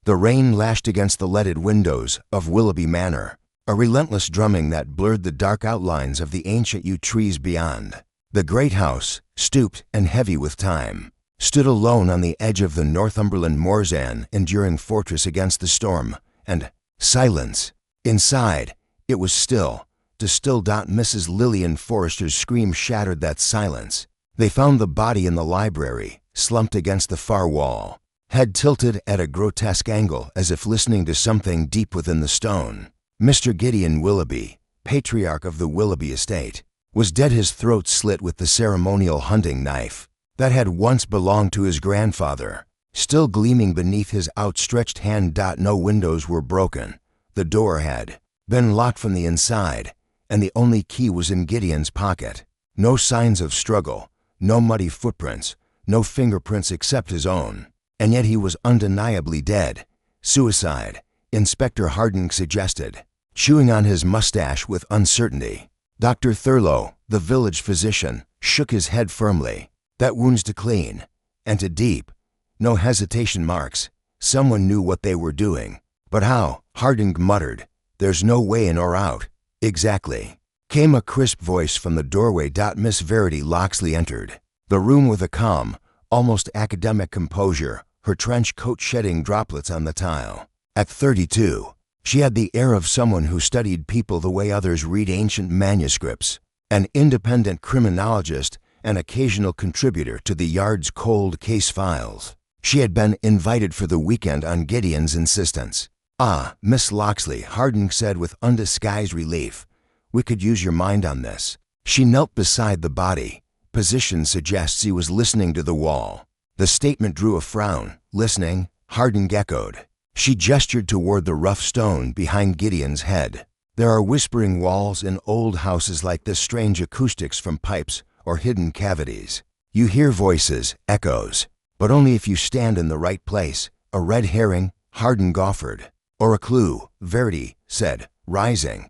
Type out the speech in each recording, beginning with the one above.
The rain lashed against the leaded windows of Willoughby Manor, a relentless drumming that blurred the dark outlines of the ancient yew trees beyond. The great house, stooped and heavy with time, stood alone on the edge of the Northumberland moors, an enduring fortress against the storm, and silence. Inside, it was still. To still. Mrs. Lillian Forrester's scream shattered that silence. They found the body in the library, slumped against the far wall, head tilted at a grotesque angle as if listening to something deep within the stone. Mr. Gideon Willoughby, patriarch of the Willoughby estate, was dead, his throat slit with the ceremonial hunting knife that had once belonged to his grandfather, still gleaming beneath his outstretched hand. No windows were broken. The door had been locked from the inside, and the only key was in Gideon's pocket. No signs of struggle, no muddy footprints, no fingerprints except his own. And yet he was undeniably dead. Suicide, Inspector Harding suggested, chewing on his mustache with uncertainty. Dr. Thurlow, the village physician, shook his head firmly. That wound's to clean, and to deep. No hesitation marks. Someone knew what they were doing. But how? Harding muttered. There's no way in or out. Exactly. Came a crisp voice from the doorway. Miss Verity Locksley entered the room with a calm, almost academic composure, her trench coat shedding droplets on the tile. At 32, she had the air of someone who studied people the way others read ancient manuscripts, an independent criminologist, an occasional contributor to the Yard's cold case files. She had been invited for the weekend on Gideon's insistence. "Ah, Miss Locksley," Harding said with undisguised relief. "We could use your mind on this." She knelt beside the body. Position suggests he was listening to the wall. The statement drew a frown. "Listening?" Harding echoed. She gestured toward the rough stone behind Gideon's head. "There are whispering walls in old houses like this, strange acoustics from pipes or hidden cavities. You hear voices, echoes, but only if you stand in the right place." "A red herring?" Harding offered. "Or a clue," Verity said, rising.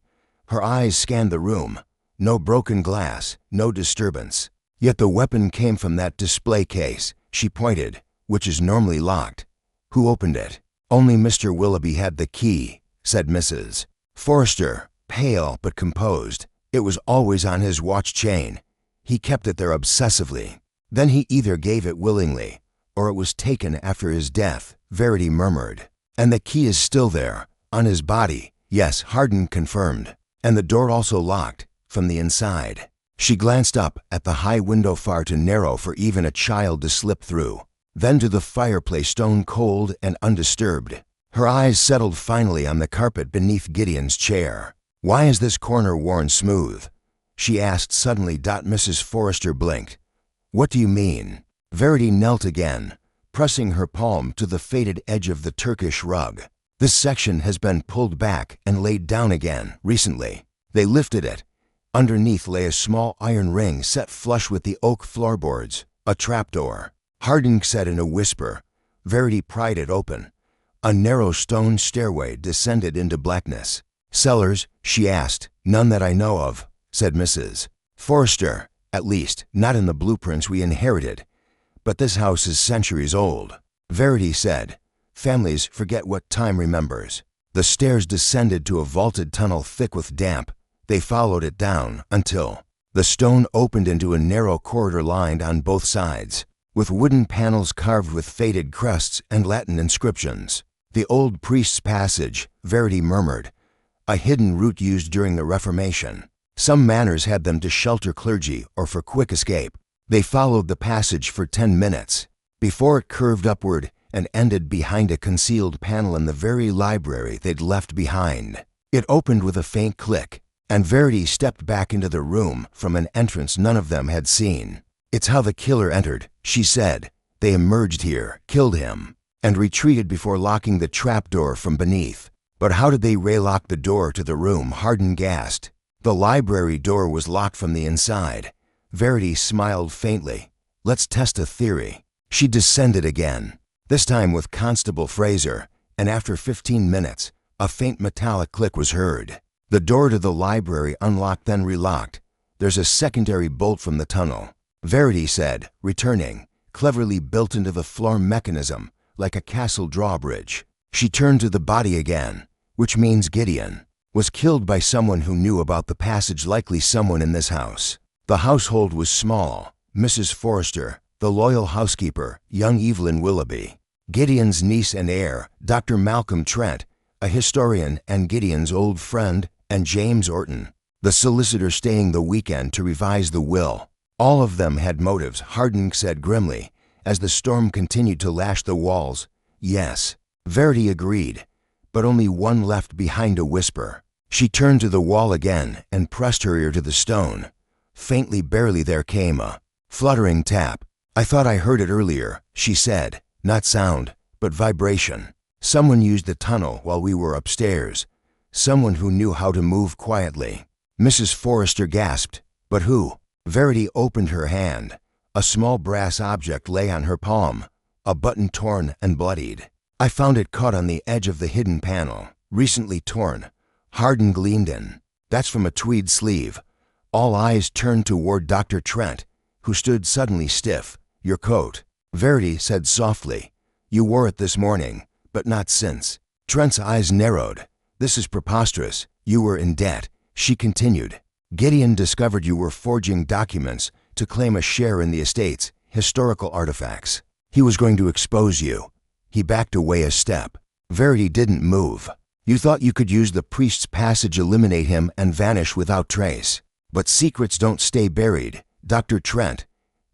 Her eyes scanned the room. No broken glass, no disturbance. "Yet the weapon came from that display case," she pointed, "which is normally locked. Who opened it?" "Only Mr. Willoughby had the key," said Mrs. Forrester, pale but composed. "It was always on his watch chain. He kept it there obsessively. Then he either gave it willingly, or it was taken after his death," Verity murmured. "And the key is still there, on his body." "Yes," Harding confirmed. "And the door also locked, from the inside." She glanced up at the high window, far too narrow for even a child to slip through, then to the fireplace, stone cold and undisturbed. Her eyes settled finally on the carpet beneath Gideon's chair. "Why is this corner worn smooth?" she asked suddenly. Mrs. Forrester blinked. "What do you mean?" Verity knelt again, pressing her palm to the faded edge of the Turkish rug. "This section has been pulled back and laid down again recently." They lifted it. Underneath lay a small iron ring set flush with the oak floorboards, a trapdoor. Harding said in a whisper. Verity pried it open. A narrow stone stairway descended into blackness. "Cellars?" she asked. "None that I know of," said Mrs. Forrester. "At least, not in the blueprints we inherited. But this house is centuries old." Verity said, "Families forget what time remembers." The stairs descended to a vaulted tunnel thick with damp. They followed it down until the stone opened into a narrow corridor lined on both sides with wooden panels carved with faded crusts and Latin inscriptions. "The old priest's passage," Verity murmured, "a hidden route used during the Reformation. Some manors had them to shelter clergy or for quick escape." They followed the passage for 10 minutes before it curved upward and ended behind a concealed panel in the very library they'd left behind. It opened with a faint click, and Verity stepped back into the room from an entrance none of them had seen. "It's how the killer entered," she said. "They emerged here, killed him, and retreated before locking the trapdoor from beneath." "But how did they relock the door to the room?" Harding gasped. "The library door was locked from the inside." Verity smiled faintly. "Let's test a theory." She descended again, this time with Constable Fraser, and after 15 minutes, a faint metallic click was heard. The door to the library unlocked, then relocked. "There's a secondary bolt from the tunnel," Verity said, returning, "cleverly built into the floor mechanism, like a castle drawbridge." She turned to the body again, which means Gideon was killed by someone who knew about the passage, likely someone in this house. The household was small. Mrs. Forrester, the loyal housekeeper, young Evelyn Willoughby, Gideon's niece and heir, Dr. Malcolm Trent, a historian and Gideon's old friend, and James Orton, the solicitor staying the weekend to revise the will. All of them had motives, Harding said grimly, as the storm continued to lash the walls. Yes, Verity agreed, but only one left behind a whisper. She turned to the wall again and pressed her ear to the stone. Faintly, barely, there came a fluttering tap. I thought I heard it earlier, she said. Not sound, but vibration. Someone used the tunnel while we were upstairs. Someone who knew how to move quietly. Mrs. Forrester gasped. But who? Verity opened her hand. A small brass object lay on her palm, a button torn and bloodied. I found it caught on the edge of the hidden panel, recently torn. Harding gleamed in. That's from a tweed sleeve. All eyes turned toward Dr. Trent, who stood suddenly stiff. Your coat, Verity said softly. You wore it this morning, but not since. Trent's eyes narrowed. This is preposterous. You were in debt, she continued. Gideon discovered you were forging documents to claim a share in the estate's historical artifacts. He was going to expose you. He backed away a step. Verity didn't move. You thought you could use the priest's passage, eliminate him, and vanish without trace. But secrets don't stay buried, Dr. Trent.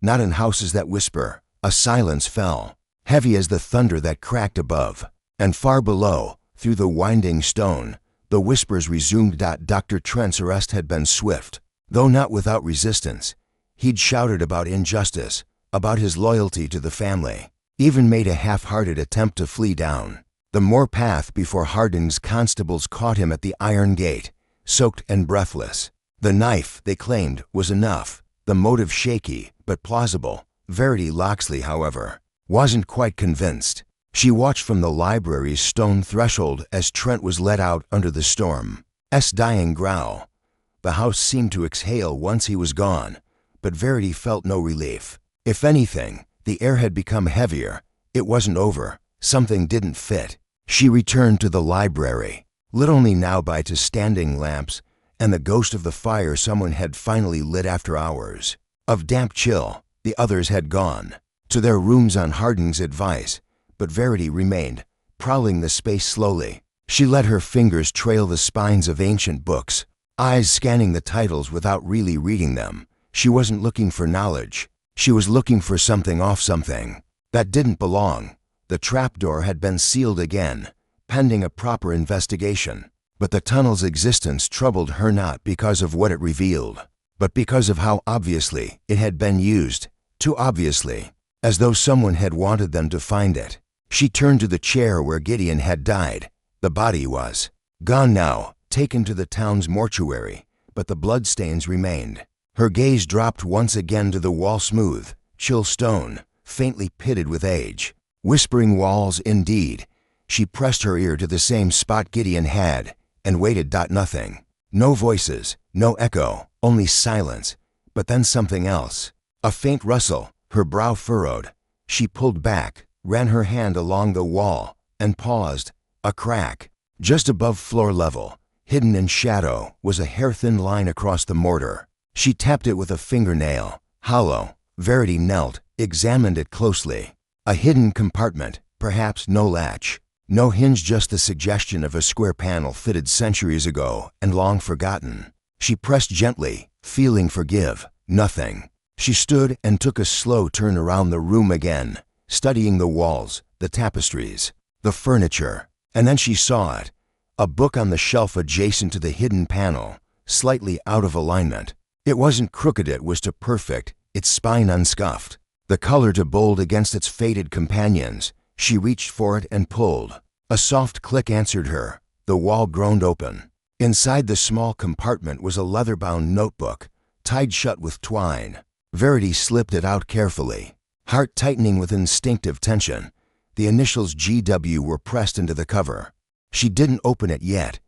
Not in houses that whisper. A silence fell, heavy as the thunder that cracked above. And far below, through the winding stone, the whispers resumed. Dr. Trent's arrest had been swift, though not without resistance. He'd shouted about injustice, about his loyalty to the family, even made a half-hearted attempt to flee down the moor path before Harding's constables caught him at the iron gate, soaked and breathless. The knife, they claimed, was enough, the motive shaky but plausible. Verity Locksley, however, wasn't quite convinced. She watched from the library's stone threshold as Trent was let out under the storm's dying growl. The house seemed to exhale once he was gone, but Verity felt no relief. If anything, the air had become heavier. It wasn't over. Something didn't fit. She returned to the library, lit only now by two standing lamps and the ghost of the fire someone had finally lit after hours of damp chill. The others had gone to their rooms on Harding's advice, but Verity remained, prowling the space slowly. She let her fingers trail the spines of ancient books, eyes scanning the titles without really reading them. She wasn't looking for knowledge. She was looking for something off, something that didn't belong. The trapdoor had been sealed again, pending a proper investigation. But the tunnel's existence troubled her not because of what it revealed, but because of how obviously it had been used. Too obviously, as though someone had wanted them to find it. She turned to the chair where Gideon had died. The body was gone now, taken to the town's mortuary, but the bloodstains remained. Her gaze dropped once again to the wall, smooth, chill stone, faintly pitted with age. Whispering walls indeed. She pressed her ear to the same spot Gideon had, and waited. Nothing. No voices, no echo, only silence. But then something else. A faint rustle, her brow furrowed. She pulled back, ran her hand along the wall, and paused. A crack. Just above floor level, hidden in shadow, was a hair-thin line across the mortar. She tapped it with a fingernail. Hollow. Verity knelt, examined it closely. A hidden compartment, perhaps. No latch, no hinge, just the suggestion of a square panel fitted centuries ago and long forgotten. She pressed gently, feeling forgive. Nothing. She stood and took a slow turn around the room again, studying the walls, the tapestries, the furniture. And then she saw it. A book on the shelf adjacent to the hidden panel, slightly out of alignment. It wasn't crooked, it was to perfect, its spine unscuffed. The color to bold against its faded companions. She reached for it and pulled. A soft click answered her. The wall groaned open. Inside the small compartment was a leather-bound notebook, tied shut with twine. Verity slipped it out carefully, heart tightening with instinctive tension. The initials GW were pressed into the cover. She didn't open it yet.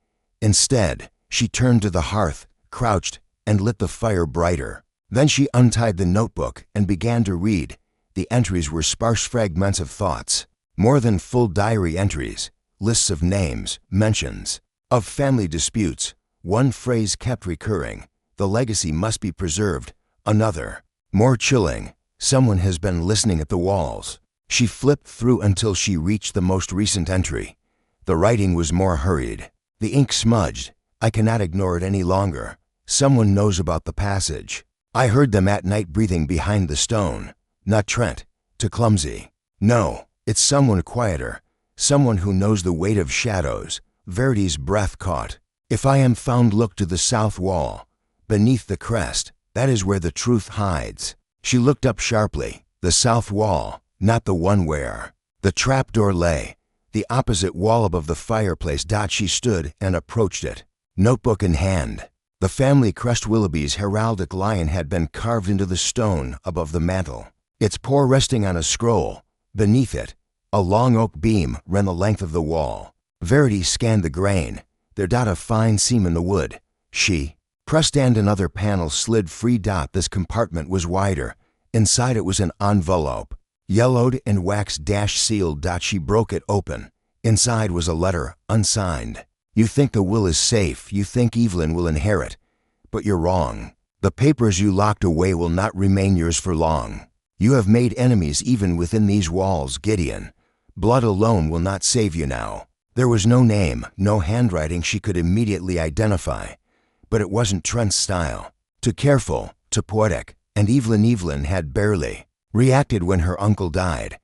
Instead, she turned to the hearth, crouched, and lit the fire brighter. Then she untied the notebook and began to read. The entries were sparse fragments of thoughts, more than full diary entries, lists of names, mentions of family disputes. One phrase kept recurring: the legacy must be preserved. Another, more chilling: someone has been listening at the walls. She flipped through until she reached the most recent entry. The writing was more hurried. The ink smudged. I cannot ignore it any longer. Someone knows about the passage. I heard them at night breathing behind the stone. Not Trent. Too clumsy. No, it's someone quieter. Someone who knows the weight of shadows. Verity's breath caught. If I am found, look to the south wall. Beneath the crest, that is where the truth hides. She looked up sharply. The south wall, not the one where the trapdoor lay. The opposite wall above the fireplace. She stood and approached it, notebook in hand. The family crest, Willoughby's heraldic lion, had been carved into the stone above the mantel, its paw resting on a scroll. Beneath it, a long oak beam ran the length of the wall. Verity scanned the grain. There a fine seam in the wood. She pressed and another panel slid free. This compartment was wider. Inside it was an envelope, yellowed and wax sealed. She broke it open. Inside was a letter, unsigned. You think the will is safe. You think Evelyn will inherit. But you're wrong. The papers you locked away will not remain yours for long. You have made enemies even within these walls, Gideon. Blood alone will not save you now. There was no name, no handwriting she could immediately identify. But it wasn't Trent's style. Too careful, too poetic. And Evelyn had barely reacted when her uncle died.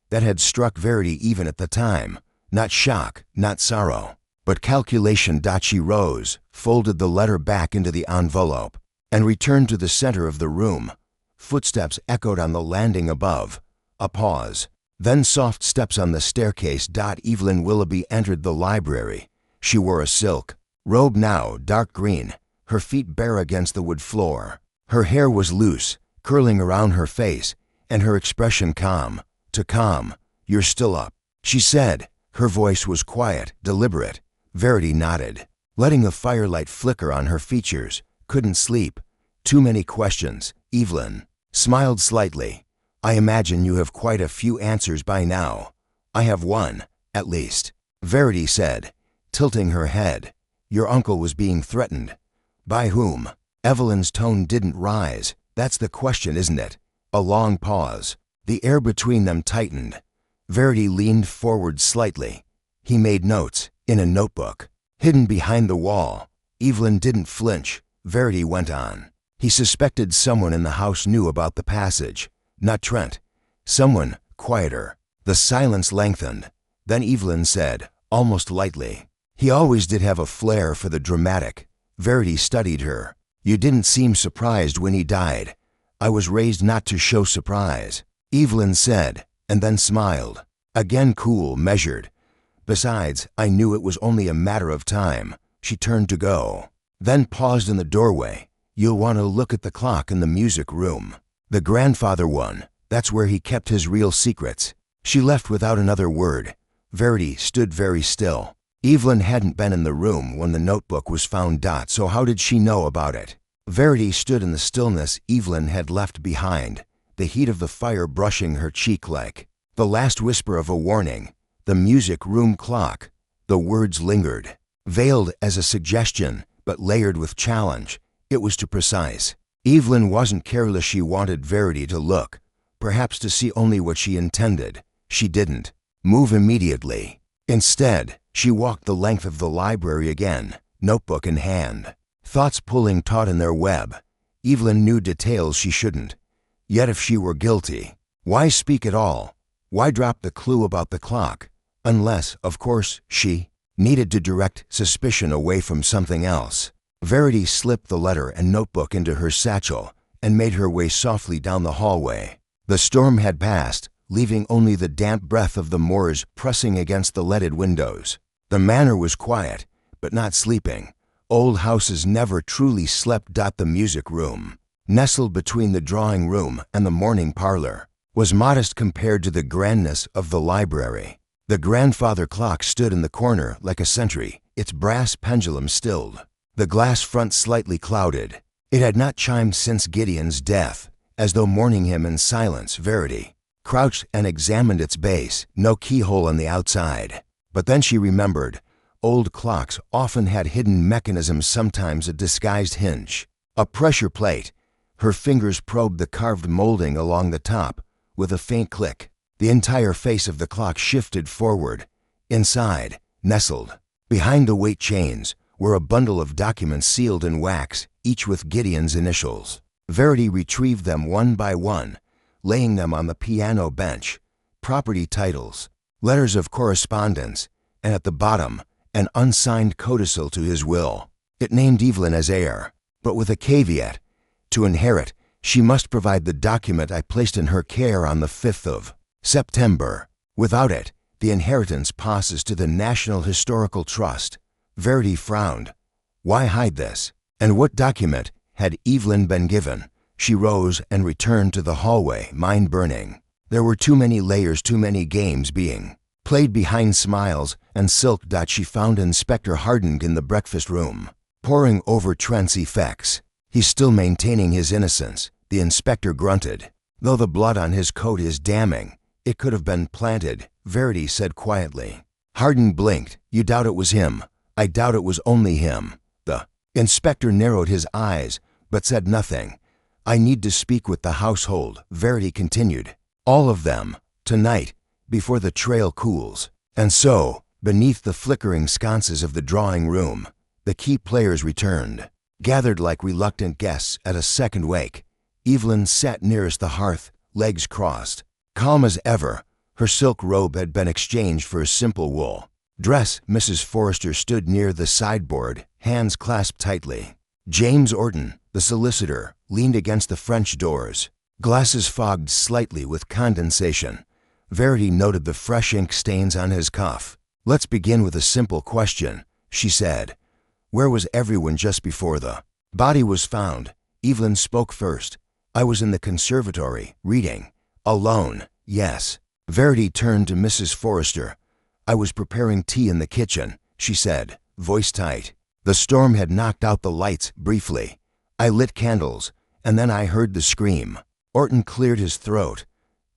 That had struck Verity even at the time. Not shock, not sorrow, but calculation. She rose, folded the letter back into the envelope, and returned to the center of the room. Footsteps echoed on the landing above. A pause. Then soft steps on the staircase. Evelyn Willoughby entered the library. She wore a silk robe now, dark green, her feet bare against the wood floor. Her hair was loose, curling around her face, and her expression calm. Too calm. You're still up, she said. Her voice was quiet, deliberate. Verity nodded, letting the firelight flicker on her features. Couldn't sleep. Too many questions. Evelyn smiled slightly. I imagine you have quite a few answers by now. I have one, at least, Verity said, tilting her head. Your uncle was being threatened. By whom? Evelyn's tone didn't rise. That's the question, isn't it? A long pause. The air between them tightened. Verity leaned forward slightly. He made notes, in a notebook, hidden behind the wall. Evelyn didn't flinch. Verity went on. He suspected someone in the house knew about the passage. Not Trent. Someone quieter. The silence lengthened. Then Evelyn said, almost lightly, he always did have a flair for the dramatic. Verity studied her. You didn't seem surprised when he died. I was raised not to show surprise, Evelyn said, and then smiled. Again cool, measured. Besides, I knew it was only a matter of time. She turned to go, then paused in the doorway. You'll want to look at the clock in the music room. The grandfather one. That's where he kept his real secrets. She left without another word. Verity stood very still. Evelyn hadn't been in the room when the notebook was found. So how did she know about it? Verity stood in the stillness Evelyn had left behind, the heat of the fire brushing her cheek like the last whisper of a warning. The music room clock. The words lingered, veiled as a suggestion, but layered with challenge. It was too precise. Evelyn wasn't careless. She wanted Verity to look, perhaps to see only what she intended. She didn't move immediately. Instead, she walked the length of the library again, notebook in hand, thoughts pulling taut in their web. Evelyn knew details she shouldn't. Yet if she were guilty, why speak at all? Why drop the clue about the clock? Unless, of course, she needed to direct suspicion away from something else. Verity slipped the letter and notebook into her satchel and made her way softly down the hallway. The storm had passed, leaving only the damp breath of the moors pressing against the leaded windows. The manor was quiet, but not sleeping. Old houses never truly slept. The music room, nestled between the drawing room and the morning parlor, was modest compared to the grandness of the library. The grandfather clock stood in the corner like a sentry, its brass pendulum stilled, the glass front slightly clouded. It had not chimed since Gideon's death, as though mourning him in silence. Verity crouched and examined its base, no keyhole on the outside. But then she remembered. Old clocks often had hidden mechanisms, sometimes a disguised hinge, a pressure plate. Her fingers probed the carved molding along the top. With a faint click, the entire face of the clock shifted forward. Inside, nestled behind the weight chains, were a bundle of documents sealed in wax, each with Gideon's initials. Verity retrieved them one by one, laying them on the piano bench. Property titles, letters of correspondence, and at the bottom, an unsigned codicil to his will. It named Evelyn as heir, but with a caveat. To inherit, she must provide the document I placed in her care on the 5th of September. Without it, the inheritance passes to the National Historical Trust. Verity frowned. Why hide this? And what document had Evelyn been given? She rose and returned to the hallway, mind burning. There were too many layers, too many games being played behind smiles and silk. She found Inspector Harding in the breakfast room, poring over Trent's effects. He's still maintaining his innocence, the inspector grunted. Though the blood on his coat is damning, it could have been planted, Verity said quietly. Harding blinked. You doubt it was him? I doubt it was only him. The inspector narrowed his eyes, but said nothing. I need to speak with the household, Verity continued. All of them, tonight, before the trail cools. And so, beneath the flickering sconces of the drawing room, the key players returned. Gathered like reluctant guests at a second wake, Evelyn sat nearest the hearth, legs crossed. Calm as ever, her silk robe had been exchanged for a simple wool dress. Mrs. Forrester stood near the sideboard, hands clasped tightly. James Orton, the solicitor, leaned against the French doors, glasses fogged slightly with condensation. Verity noted the fresh ink stains on his cuff. Let's begin with a simple question, she said. Where was everyone just before the body was found? Evelyn spoke first. I was in the conservatory, reading. Alone, yes. Verity turned to Mrs. Forrester. I was preparing tea in the kitchen, she said, voice tight. The storm had knocked out the lights briefly. I lit candles, and then I heard the scream. Orton cleared his throat.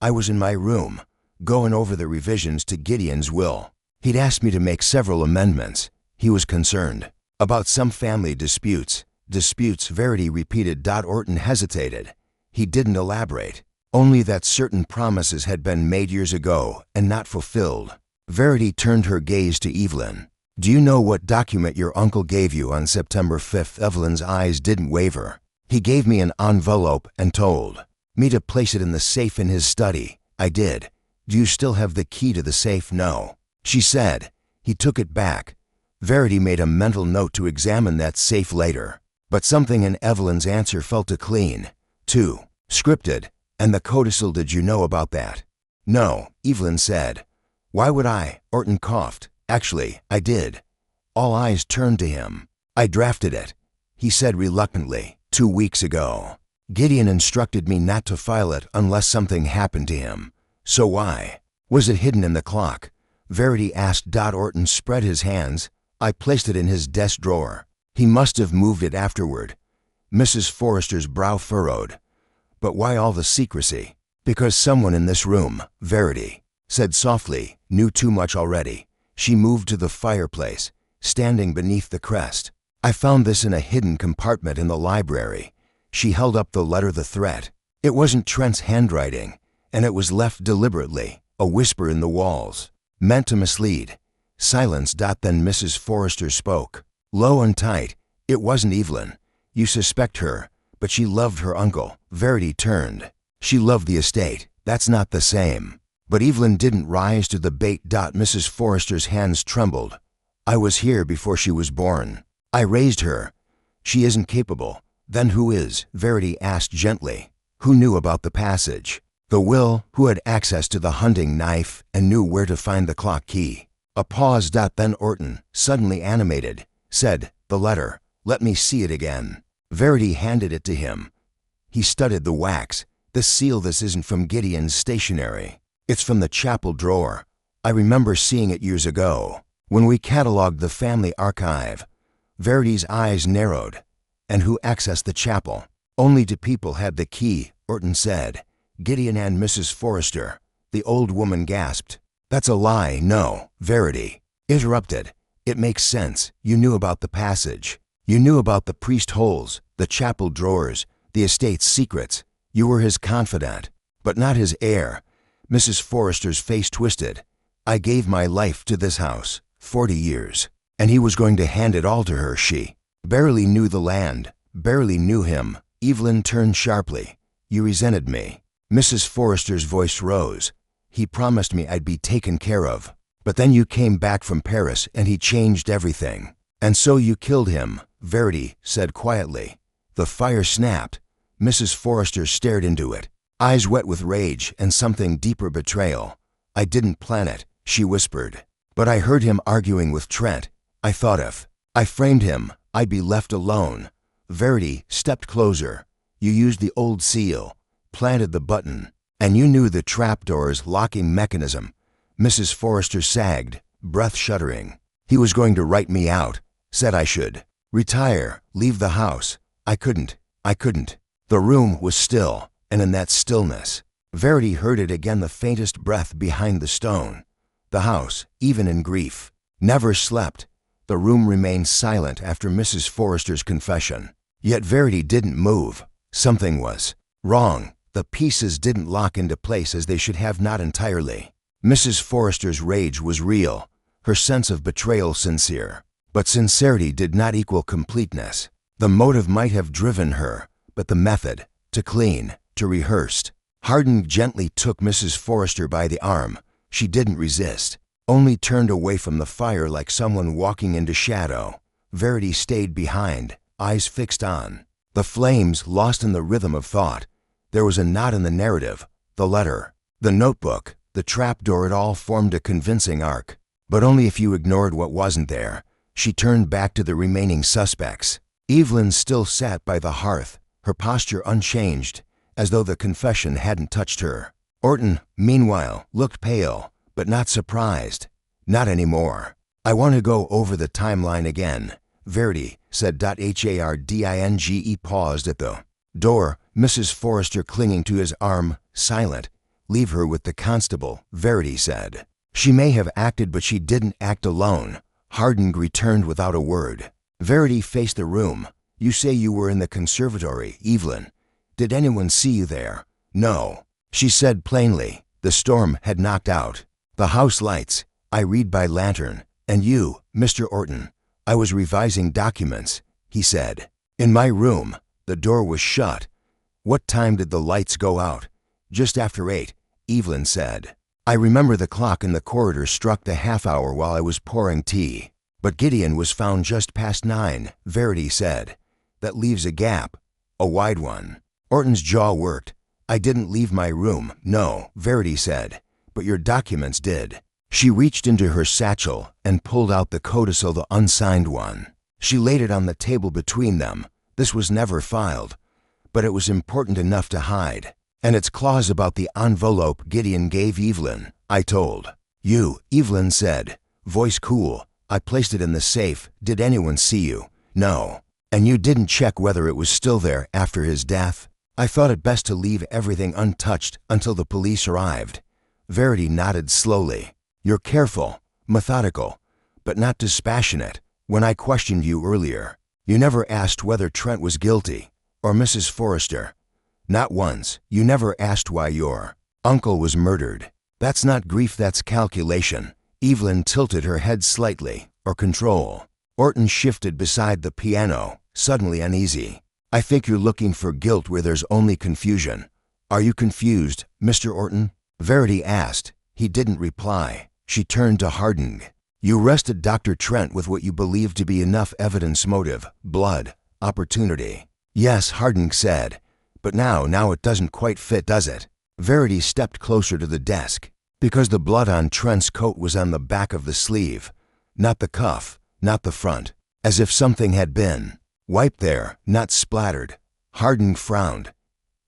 I was in my room, going over the revisions to Gideon's will. He'd asked me to make several amendments. He was concerned about some family disputes. Disputes, Verity repeated. Orton hesitated. He didn't elaborate. Only that certain promises had been made years ago and not fulfilled. Verity turned her gaze to Evelyn. Do you know what document your uncle gave you on September 5th? Evelyn's eyes didn't waver. He gave me an envelope and told me to place it in the safe in his study. I did. Do you still have the key to the safe? No, she said. He took it back. Verity made a mental note to examine that safe later. But something in Evelyn's answer felt clean, too scripted. And the codicil, did you know about that? No, Evelyn said. Why would I? Orton coughed. Actually, I did. All eyes turned to him. I drafted it, he said reluctantly, 2 weeks ago. Gideon instructed me not to file it unless something happened to him. So why? Was it hidden in the clock? Verity asked. Orton spread his hands. I placed it in his desk drawer. He must have moved it afterward. Mrs. Forrester's brow furrowed. But why all the secrecy? Because someone in this room, Verity said softly, knew too much already. She moved to the fireplace, standing beneath the crest. I found this in a hidden compartment in the library. She held up the letter, the threat. It wasn't Trent's handwriting, and it was left deliberately, a whisper in the walls, meant to mislead. Silence. Then Mrs. Forrester spoke, low and tight. It wasn't Evelyn. You suspect her, but she loved her uncle. Verity turned. She loved the estate. That's not the same. But Evelyn didn't rise to the bait. Mrs. Forrester's hands trembled. I was here before she was born. I raised her. She isn't capable. Then who is? Verity asked gently. Who knew about the passage? The will, who had access to the hunting knife and knew where to find the clock key. A pause. Then Orton, suddenly animated, said, the letter. Let me see it again. Verity handed it to him. He studied the wax. The seal. This isn't from Gideon's stationery. It's from the chapel drawer. I remember seeing it years ago, when we catalogued the family archive. Verity's eyes narrowed. And who accessed the chapel? Only 2 people had the key, Orton said. Gideon and Mrs. Forrester. The old woman gasped. That's a lie. No, Verity. Interrupted. It makes sense. You knew about the passage. You knew about the priest holes, the chapel drawers, the estate's secrets. You were his confidant, but not his heir. Mrs. Forrester's face twisted. I gave my life to this house, 40 years, and he was going to hand it all to her. She barely knew the land, barely knew him. Evelyn turned sharply. You resented me. Mrs. Forrester's voice rose. He promised me I'd be taken care of. But then you came back from Paris and he changed everything. And so you killed him, Verity said quietly. The fire snapped. Mrs. Forrester stared into it, eyes wet with rage and something deeper, betrayal. I didn't plan it, she whispered. But I heard him arguing with Trent. I thought if I framed him, I'd be left alone. Verity stepped closer. You used the old seal, planted the button, and you knew the trapdoor's locking mechanism. Mrs. Forrester sagged, breath shuddering. He was going to write me out, said I should retire, leave the house. I couldn't. The room was still, and in that stillness, Verity heard it again, the faintest breath behind the stone. The house, even in grief, never slept. The room remained silent after Mrs. Forrester's confession. Yet Verity didn't move. Something was wrong. The pieces didn't lock into place as they should have, not entirely. Mrs. Forrester's rage was real, her sense of betrayal sincere. But sincerity did not equal completeness. The motive might have driven her, but the method, to clean, to rehearsed. Harding gently took Mrs. Forrester by the arm. She didn't resist, only turned away from the fire like someone walking into shadow. Verity stayed behind, eyes fixed on the flames, lost in the rhythm of thought. There was a knot in the narrative, the letter, the notebook, the trapdoor. It all formed a convincing arc, but only if you ignored what wasn't there. She turned back to the remaining suspects. Evelyn still sat by the hearth, her posture unchanged, as though the confession hadn't touched her. Orton, meanwhile, looked pale, but not surprised. Not anymore. I want to go over the timeline again, Verity said. Hardinge paused at the door, Mrs. Forrester clinging to his arm, silent. Leave her with the constable, Verity said. She may have acted, but she didn't act alone. Harding returned without a word. Verity faced the room. You say you were in the conservatory, Evelyn. Did anyone see you there? No, she said plainly. The storm had knocked out the house lights. I read by lantern. And you, Mr. Orton? I was revising documents, he said. In my room. The door was shut. What time did the lights go out? Just after 8, Evelyn said. I remember the clock in the corridor struck the half hour while I was pouring tea. But Gideon was found just past 9, Verity said. That leaves a gap, a wide one. Orton's jaw worked. I didn't leave my room, no, Verity said. But your documents did. She reached into her satchel and pulled out the codicil, the unsigned one. She laid it on the table between them. This was never filed, but it was important enough to hide. And its clause about the envelope Gideon gave Evelyn, I told you, Evelyn said, voice cool. I placed it in the safe. Did anyone see you? No. And you didn't check whether it was still there after his death? I thought it best to leave everything untouched until the police arrived. Verity nodded slowly. You're careful, methodical, but not dispassionate. When I questioned you earlier, you never asked whether Trent was guilty, or Mrs. Forrester. Not once. You never asked why your uncle was murdered. That's not grief, that's calculation. Evelyn tilted her head slightly, or control. Orton shifted beside the piano, suddenly uneasy. I think you're looking for guilt where there's only confusion. Are you confused, Mr. Orton? Verity asked. He didn't reply. She turned to Harding. You arrested Dr. Trent with what you believed to be enough evidence, motive, blood, opportunity. Yes, Harding said. But now it doesn't quite fit, does it? Verity stepped closer to the desk. Because the blood on Trent's coat was on the back of the sleeve, not the cuff, not the front, as if something had been wiped there, not splattered. Harding frowned.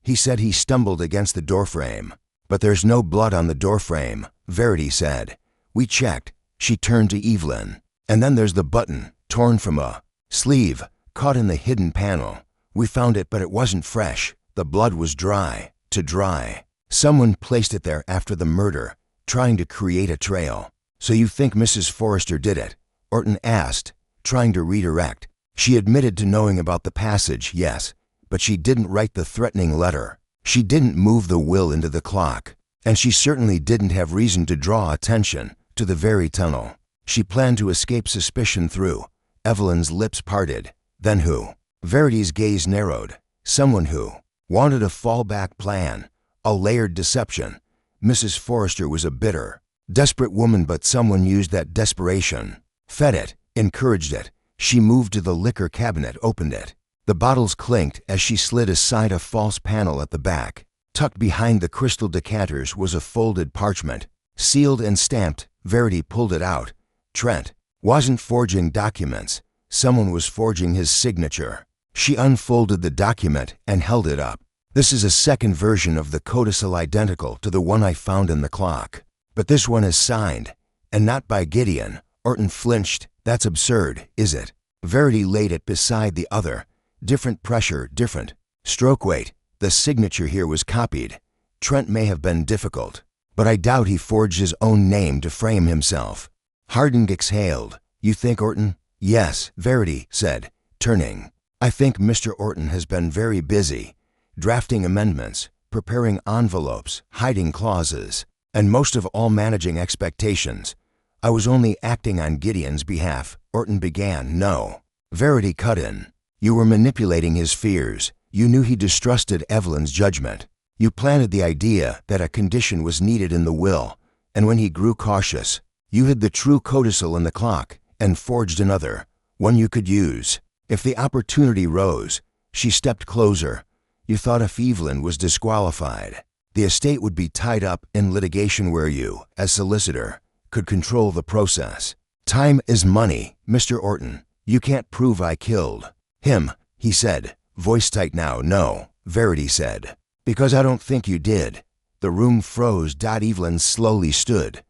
He said he stumbled against the doorframe. But there's no blood on the doorframe, Verity said. We checked. She turned to Evelyn. And then there's the button, torn from a sleeve, caught in the hidden panel. We found it, but it wasn't fresh. The blood was dry, too dry. Someone placed it there after the murder, trying to create a trail. "So you think Mrs. Forrester did it?" Orton asked, trying to redirect. She admitted to knowing about the passage, yes, but she didn't write the threatening letter. She didn't move the will into the clock, and she certainly didn't have reason to draw attention to the very tunnel. She planned to escape suspicion through. Evelyn's lips parted. Then who? Verity's gaze narrowed. Someone who wanted a fallback plan, a layered deception. Mrs. Forrester was a bitter, desperate woman, but someone used that desperation, fed it, encouraged it. She moved to the liquor cabinet, opened it. The bottles clinked as she slid aside a false panel at the back. Tucked behind the crystal decanters was a folded parchment, sealed and stamped. Verity pulled it out. Trent wasn't forging documents. Someone was forging his signature. She unfolded the document and held it up. "This is a second version of the codicil identical to the one I found in the clock. But this one is signed, and not by Gideon." Orton flinched. "That's absurd, is it?" Verity laid it beside the other. Different pressure, different stroke weight. The signature here was copied. Trent may have been difficult, but I doubt he forged his own name to frame himself. Harding exhaled. "You think, Orton?" "Yes," Verity said, turning. "I think Mr. Orton has been very busy, drafting amendments, preparing envelopes, hiding clauses, and most of all managing expectations. I was only acting on Gideon's behalf." Orton began. "No." Verity cut in. "You were manipulating his fears. You knew he distrusted Evelyn's judgment. You planted the idea that a condition was needed in the will, and when he grew cautious, you hid the true codicil in the clock and forged another, one you could use if the opportunity rose." She stepped closer. "You thought if Evelyn was disqualified, the estate would be tied up in litigation where you, as solicitor, could control the process. Time is money, Mr. Orton. You can't prove I killed him," he said, voice tight now. "No," Verity said, "because I don't think you did." The room froze. Evelyn slowly stood.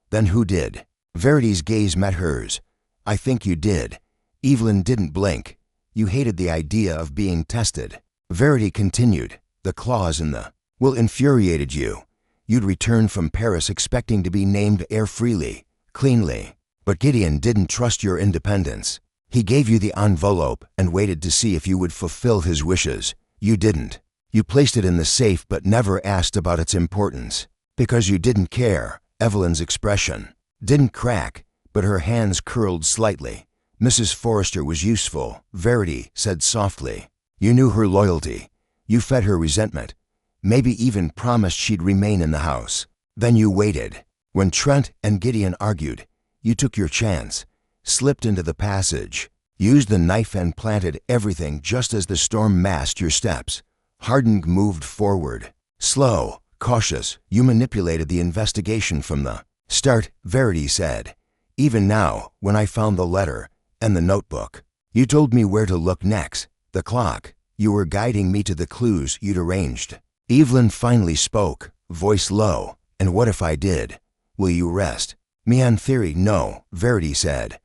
"Then who did?" Verity's gaze met hers. "I think you did." Evelyn didn't blink. "You hated the idea of being tested." Verity continued. "The clause in the will infuriated you. You'd return from Paris expecting to be named heir freely, cleanly. But Gideon didn't trust your independence. He gave you the envelope and waited to see if you would fulfill his wishes. You didn't. You placed it in the safe but never asked about its importance. Because you didn't care." Evelyn's expression didn't crack, but her hands curled slightly. "Mrs. Forrester was useful," Verity said softly. "You knew her loyalty. You fed her resentment. Maybe even promised she'd remain in the house. Then you waited. When Trent and Gideon argued, you took your chance, slipped into the passage, used the knife and planted everything just as the storm masked your steps." Harding moved forward. "Slow, cautious. You manipulated the investigation from the start," Verity said. "Even now, when I found the letter and the notebook, you told me where to look next. The clock. You were guiding me to the clues you'd arranged." Evelyn finally spoke, voice low. "And what if I did? Will you rest me on theory?" "No," Verity said.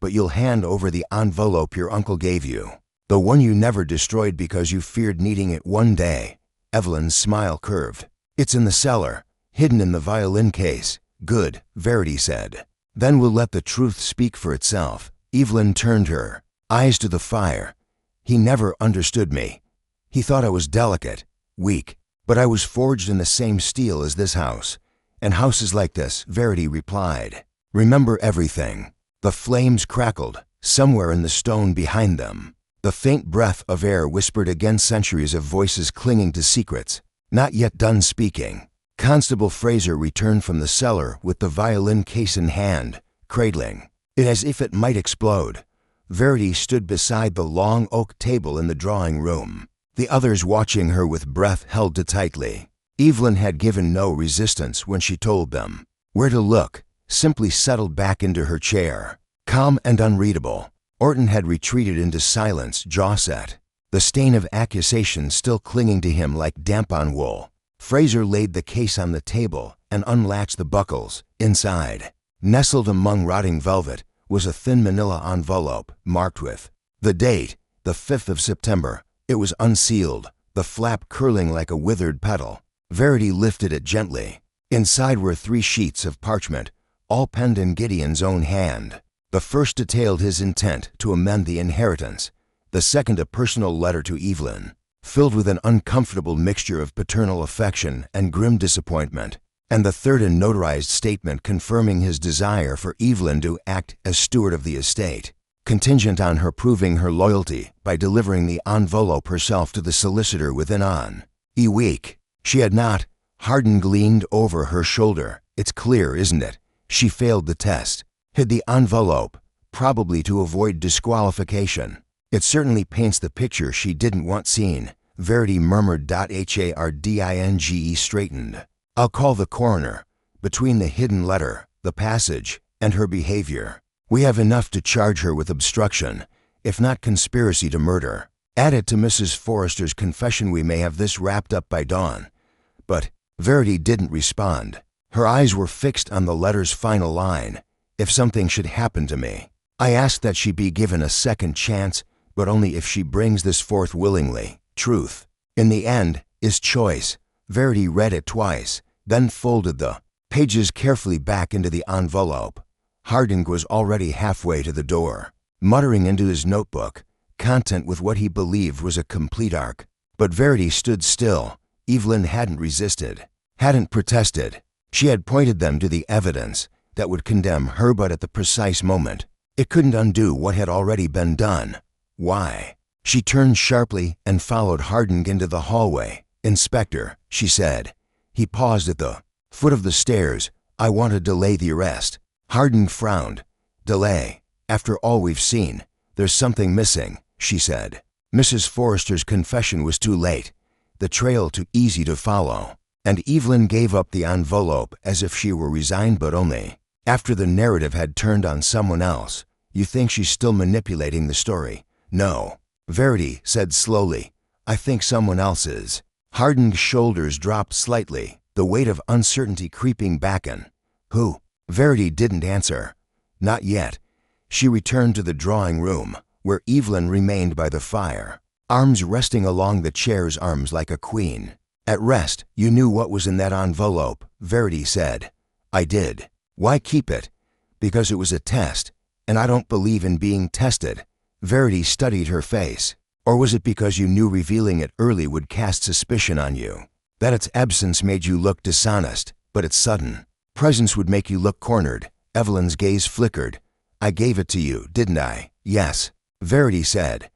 "But you'll hand over the envelope your uncle gave you. The one you never destroyed because you feared needing it one day." Evelyn's smile curved. "It's in the cellar, hidden in the violin case." "Good," Verity said. "Then we'll let the truth speak for itself." Evelyn turned her eyes to the fire. "He never understood me. He thought I was delicate, weak. But I was forged in the same steel as this house. And houses like this," Verity replied, "remember everything." The flames crackled, somewhere in the stone behind them. The faint breath of air whispered again, centuries of voices clinging to secrets, not yet done speaking. Constable Fraser returned from the cellar with the violin case in hand, cradling it as if it might explode. Verity stood beside the long oak table in the drawing room, the others watching her with breath held too tightly. Evelyn had given no resistance when she told them where to look, simply settled back into her chair, calm and unreadable. Orton had retreated into silence, jaw set, the stain of accusation still clinging to him like damp on wool. Fraser laid the case on the table and unlatched the buckles. Inside, nestled among rotting velvet, was a thin manila envelope marked with the date, the 5th of September. It was unsealed, the flap curling like a withered petal. Verity lifted it gently. Inside were 3 sheets of parchment, all penned in Gideon's own hand. The first detailed his intent to amend the inheritance, the second a personal letter to Evelyn, filled with an uncomfortable mixture of paternal affection and grim disappointment, and the third a notarized statement confirming his desire for Evelyn to act as steward of the estate, contingent on her proving her loyalty by delivering the envelope herself to the solicitor within a week. She had not. Harding leaned over her shoulder. It's clear, isn't it? She failed the test, hid the envelope, probably to avoid disqualification. It certainly paints the picture she didn't want seen, Verity murmured. Hardinge straightened. I'll call the coroner. Between the hidden letter, the passage, and her behavior, we have enough to charge her with obstruction, if not conspiracy to murder. Added to Mrs. Forrester's confession, we may have this wrapped up by dawn. But Verity didn't respond. Her eyes were fixed on the letter's final line. If something should happen to me, I ask that she be given a second chance, but only if she brings this forth willingly. Truth, in the end, is choice. Verity read it twice, then folded the pages carefully back into the envelope. Harding was already halfway to the door, muttering into his notebook, content with what he believed was a complete arc. But Verity stood still. Evelyn hadn't resisted, hadn't protested. She had pointed them to the evidence that would condemn her, but at the precise moment, it couldn't undo what had already been done. Why? She turned sharply and followed Harding into the hallway. Inspector, she said. He paused at the foot of the stairs. I want to delay the arrest. Harding frowned. Delay? After all we've seen, there's something missing, she said. Mrs. Forrester's confession was too late, the trail too easy to follow, and Evelyn gave up the envelope as if she were resigned, but only after the narrative had turned on someone else. You think she's still manipulating the story? No, Verity said slowly. I think someone else is. Harding's shoulders dropped slightly, the weight of uncertainty creeping back in. Who? Verity didn't answer. Not yet. She returned to the drawing room, where Evelyn remained by the fire, arms resting along the chair's arms like a queen. At rest. You knew what was in that envelope, Verity said. I did. Why keep it? Because it was a test, and I don't believe in being tested. Verity studied her face. Or was it because you knew revealing it early would cast suspicion on you? That its absence made you look dishonest, but its sudden presence would make you look cornered. Evelyn's gaze flickered. I gave it to you, didn't I? Yes, Verity said.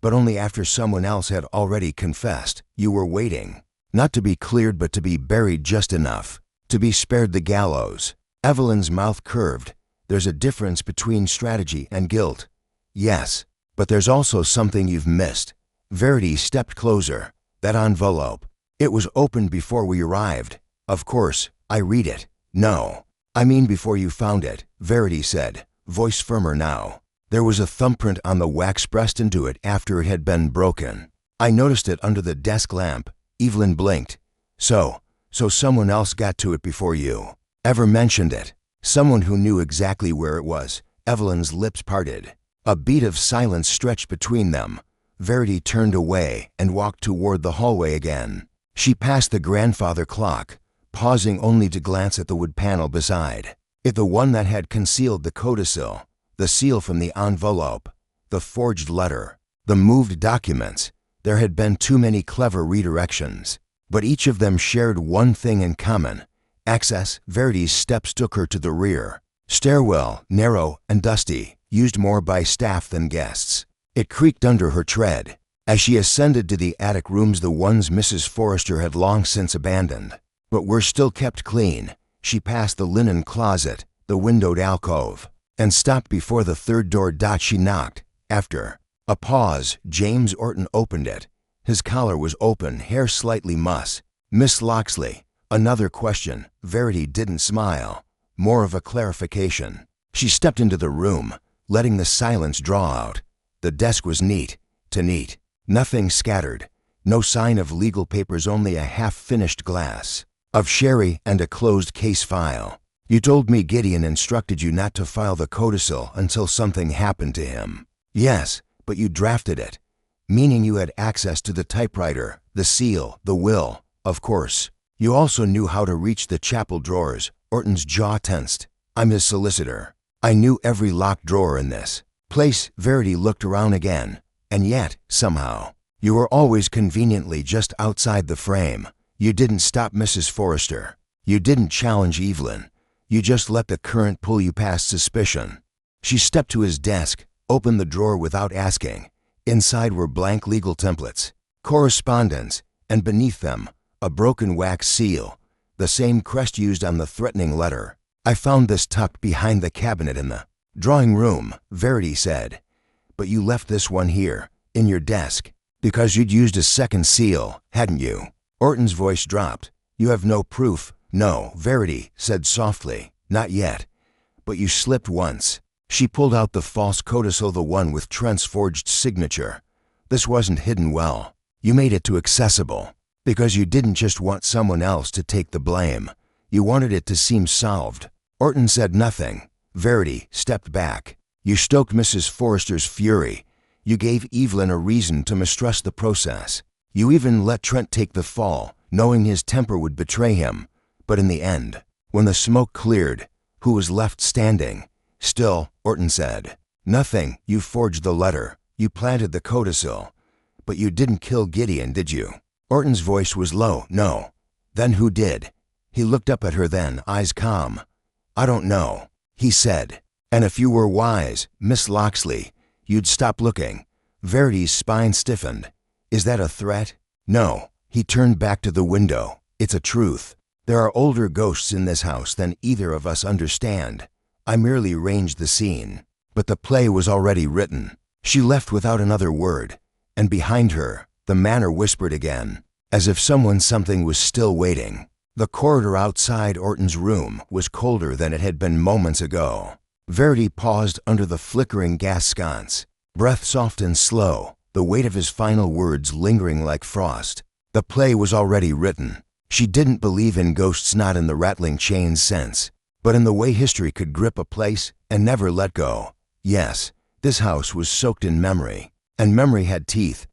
But only after someone else had already confessed. You were waiting. Not to be cleared, but to be buried just enough. To be spared the gallows. Evelyn's mouth curved. There's a difference between strategy and guilt. Yes. But there's also something you've missed. Verity stepped closer. That envelope. It was opened before we arrived. Of course, I read it. No. I mean before you found it, Verity said, voice firmer now. There was a thumbprint on the wax pressed into it after it had been broken. I noticed it under the desk lamp. Evelyn blinked. So someone else got to it before you ever mentioned it. Someone who knew exactly where it was. Evelyn's lips parted. A beat of silence stretched between them. Verity turned away and walked toward the hallway again. She passed the grandfather clock, pausing only to glance at the wood panel beside it, the one that had concealed the codicil, the seal from the envelope, the forged letter, the moved documents. There had been too many clever redirections, but each of them shared one thing in common. Access. Verity's steps took her to the rear. Stairwell, narrow and dusty, used more by staff than guests. It creaked under her tread. As she ascended to the attic rooms, the ones Mrs. Forrester had long since abandoned, but were still kept clean, she passed the linen closet, the windowed alcove, and stopped before the third door. She knocked. After a pause, James Orton opened it. His collar was open, hair slightly mussed. Miss Locksley. Another question. Verity didn't smile. More of a clarification. She stepped into the room, letting the silence draw out. The desk was neat to neat. Nothing scattered. No sign of legal papers, only a half-finished glass of sherry and a closed case file. You told me Gideon instructed you not to file the codicil until something happened to him. Yes, but you drafted it, meaning you had access to the typewriter, the seal, the will. Of course, you also knew how to reach the chapel drawers. Orton's jaw tensed. I'm his solicitor. I knew every locked drawer in this place. Verity looked around again. And yet, somehow, you were always conveniently just outside the frame. You didn't stop Mrs. Forrester. You didn't challenge Evelyn. You just let the current pull you past suspicion. She stepped to his desk, opened the drawer without asking. Inside were blank legal templates, correspondence, and beneath them, a broken wax seal, the same crest used on the threatening letter. I found this tucked behind the cabinet in the drawing room, Verity said. But you left this one here, in your desk, because you'd used a second seal, hadn't you? Orton's voice dropped. You have no proof. No, Verity said softly. Not yet. But you slipped once. She pulled out the false codicil, the one with Trent's forged signature. This wasn't hidden well. You made it too accessible. Because you didn't just want someone else to take the blame. You wanted it to seem solved. Orton said nothing. Verity stepped back. You stoked Mrs. Forrester's fury. You gave Evelyn a reason to mistrust the process. You even let Trent take the fall, knowing his temper would betray him. But in the end, when the smoke cleared, who was left standing? Still, Orton said. Nothing. You forged the letter. You planted the codicil. But you didn't kill Gideon, did you? Orton's voice was low. No. Then who did? He looked up at her then, eyes calm. I don't know, he said. And if you were wise, Miss Locksley, you'd stop looking. Verity's spine stiffened. Is that a threat? No. He turned back to the window. It's a truth. There are older ghosts in this house than either of us understand. I merely arranged the scene. But the play was already written. She left without another word. And behind her, the manor whispered again, as if something was still waiting. The corridor outside Orton's room was colder than it had been moments ago. Verity paused under the flickering gas sconce, breath soft and slow, the weight of his final words lingering like frost. The play was already written. She didn't believe in ghosts, not in the rattling chains sense, but in the way history could grip a place and never let go. Yes, this house was soaked in memory, and memory had teeth.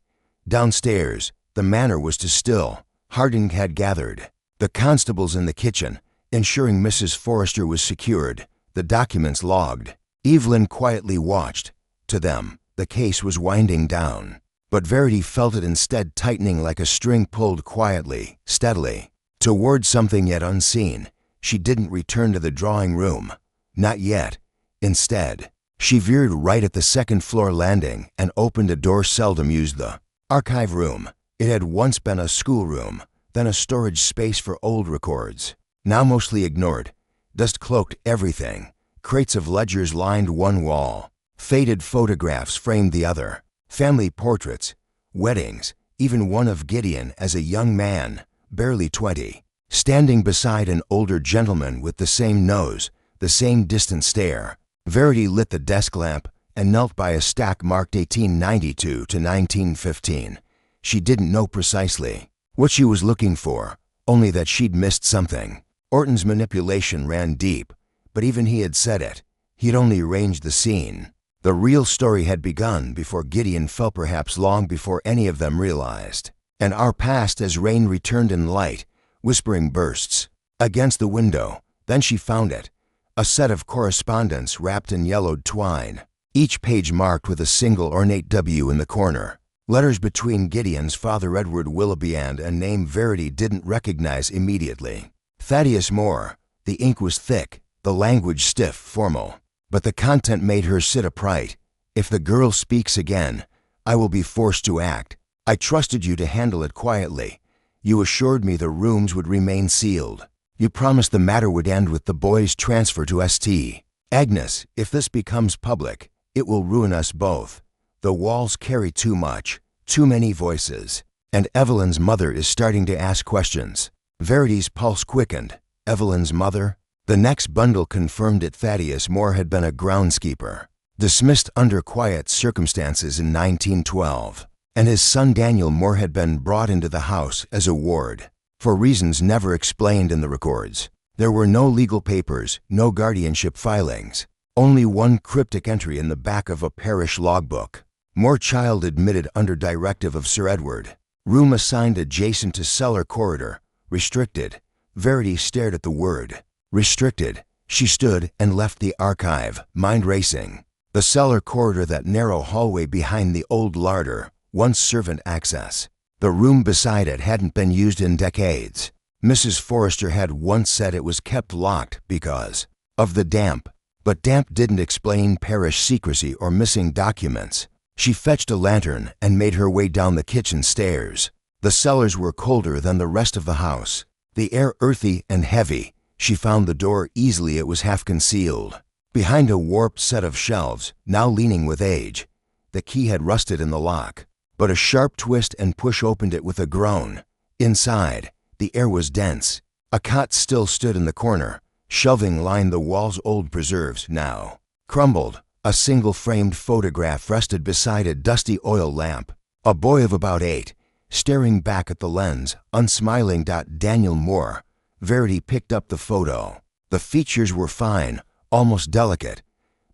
Downstairs, the manor was too still. Harding had gathered. The constables in the kitchen, ensuring Mrs. Forrester was secured, the documents logged. Evelyn quietly watched. To them, the case was winding down. But Verity felt it instead tightening like a string pulled quietly, steadily, toward something yet unseen. She didn't return to the drawing room. Not yet. Instead, she veered right at the second-floor landing and opened a door seldom used, the archive room. It had once been a schoolroom, then a storage space for old records, now mostly ignored. Dust cloaked everything. Crates of ledgers lined one wall. Faded photographs framed the other. Family portraits, weddings, even one of Gideon as a young man, barely 20, standing beside an older gentleman with the same nose, the same distant stare. Verity lit the desk lamp and knelt by a stack marked 1892 to 1915. She didn't know precisely what she was looking for, only that she'd missed something. Orton's manipulation ran deep, but even he had said it. He'd only arranged the scene. The real story had begun before Gideon fell, perhaps long before any of them realized. And our past as rain returned in light, whispering bursts, against the window. Then she found it. A set of correspondence wrapped in yellowed twine, each page marked with a single ornate W in the corner. Letters between Gideon's father Edward Willoughby and a name Verity didn't recognize immediately. Thaddeus Moore. The ink was thick, the language stiff, formal. But the content made her sit upright. If the girl speaks again, I will be forced to act. I trusted you to handle it quietly. You assured me the rooms would remain sealed. You promised the matter would end with the boy's transfer to St. Agnes, if this becomes public, it will ruin us both. The walls carry too much, too many voices, and Evelyn's mother is starting to ask questions. Verity's pulse quickened. Evelyn's mother? The next bundle confirmed it. Thaddeus Moore had been a groundskeeper, dismissed under quiet circumstances in 1912, and his son Daniel Moore had been brought into the house as a ward, for reasons never explained in the records. There were no legal papers, no guardianship filings, only one cryptic entry in the back of a parish logbook. Moore child admitted under directive of Sir Edward. Room assigned adjacent to cellar corridor. Restricted. Verity stared at the word. Restricted. She stood and left the archive, mind racing. The cellar corridor, that narrow hallway behind the old larder, once servant access. The room beside it hadn't been used in decades. Mrs. Forrester had once said it was kept locked because of the damp. But damp didn't explain parish secrecy or missing documents. She fetched a lantern and made her way down the kitchen stairs. The cellars were colder than the rest of the house, the air earthy and heavy. She found the door easily. It was half concealed behind a warped set of shelves, now leaning with age. The key had rusted in the lock, but a sharp twist and push opened it with a groan. Inside, the air was dense. A cot still stood in the corner. Shelving lined the walls, old preserves, now crumbled. A single framed photograph rested beside a dusty oil lamp. A boy of about 8, staring back at the lens, unsmiling. Daniel Moore. Verity picked up the photo. The features were fine, almost delicate,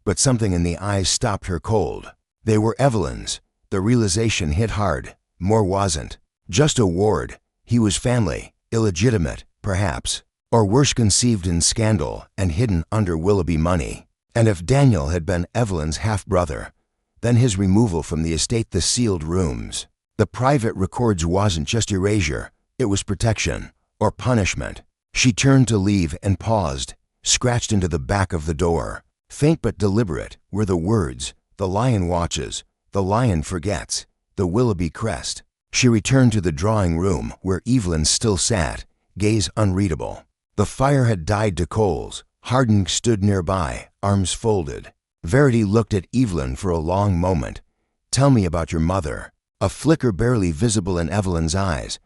but something in the eyes stopped her cold. They were Evelyn's. The realization hit hard. Moore wasn't just a ward. He was family, illegitimate, perhaps, or worse, conceived in scandal and hidden under Willoughby money. And if Daniel had been Evelyn's half-brother, then his removal from the estate, the sealed rooms, the private records, wasn't just erasure, it was protection, or punishment. She turned to leave and paused, scratched into the back of the door. Faint but deliberate were the words, "The lion watches, the lion forgets, the Willoughby crest." She returned to the drawing room where Evelyn still sat, gaze unreadable. The fire had died to coals. Harding stood nearby, arms folded. Verity looked at Evelyn for a long moment. "Tell me about your mother." A flicker barely visible in Evelyn's eyes,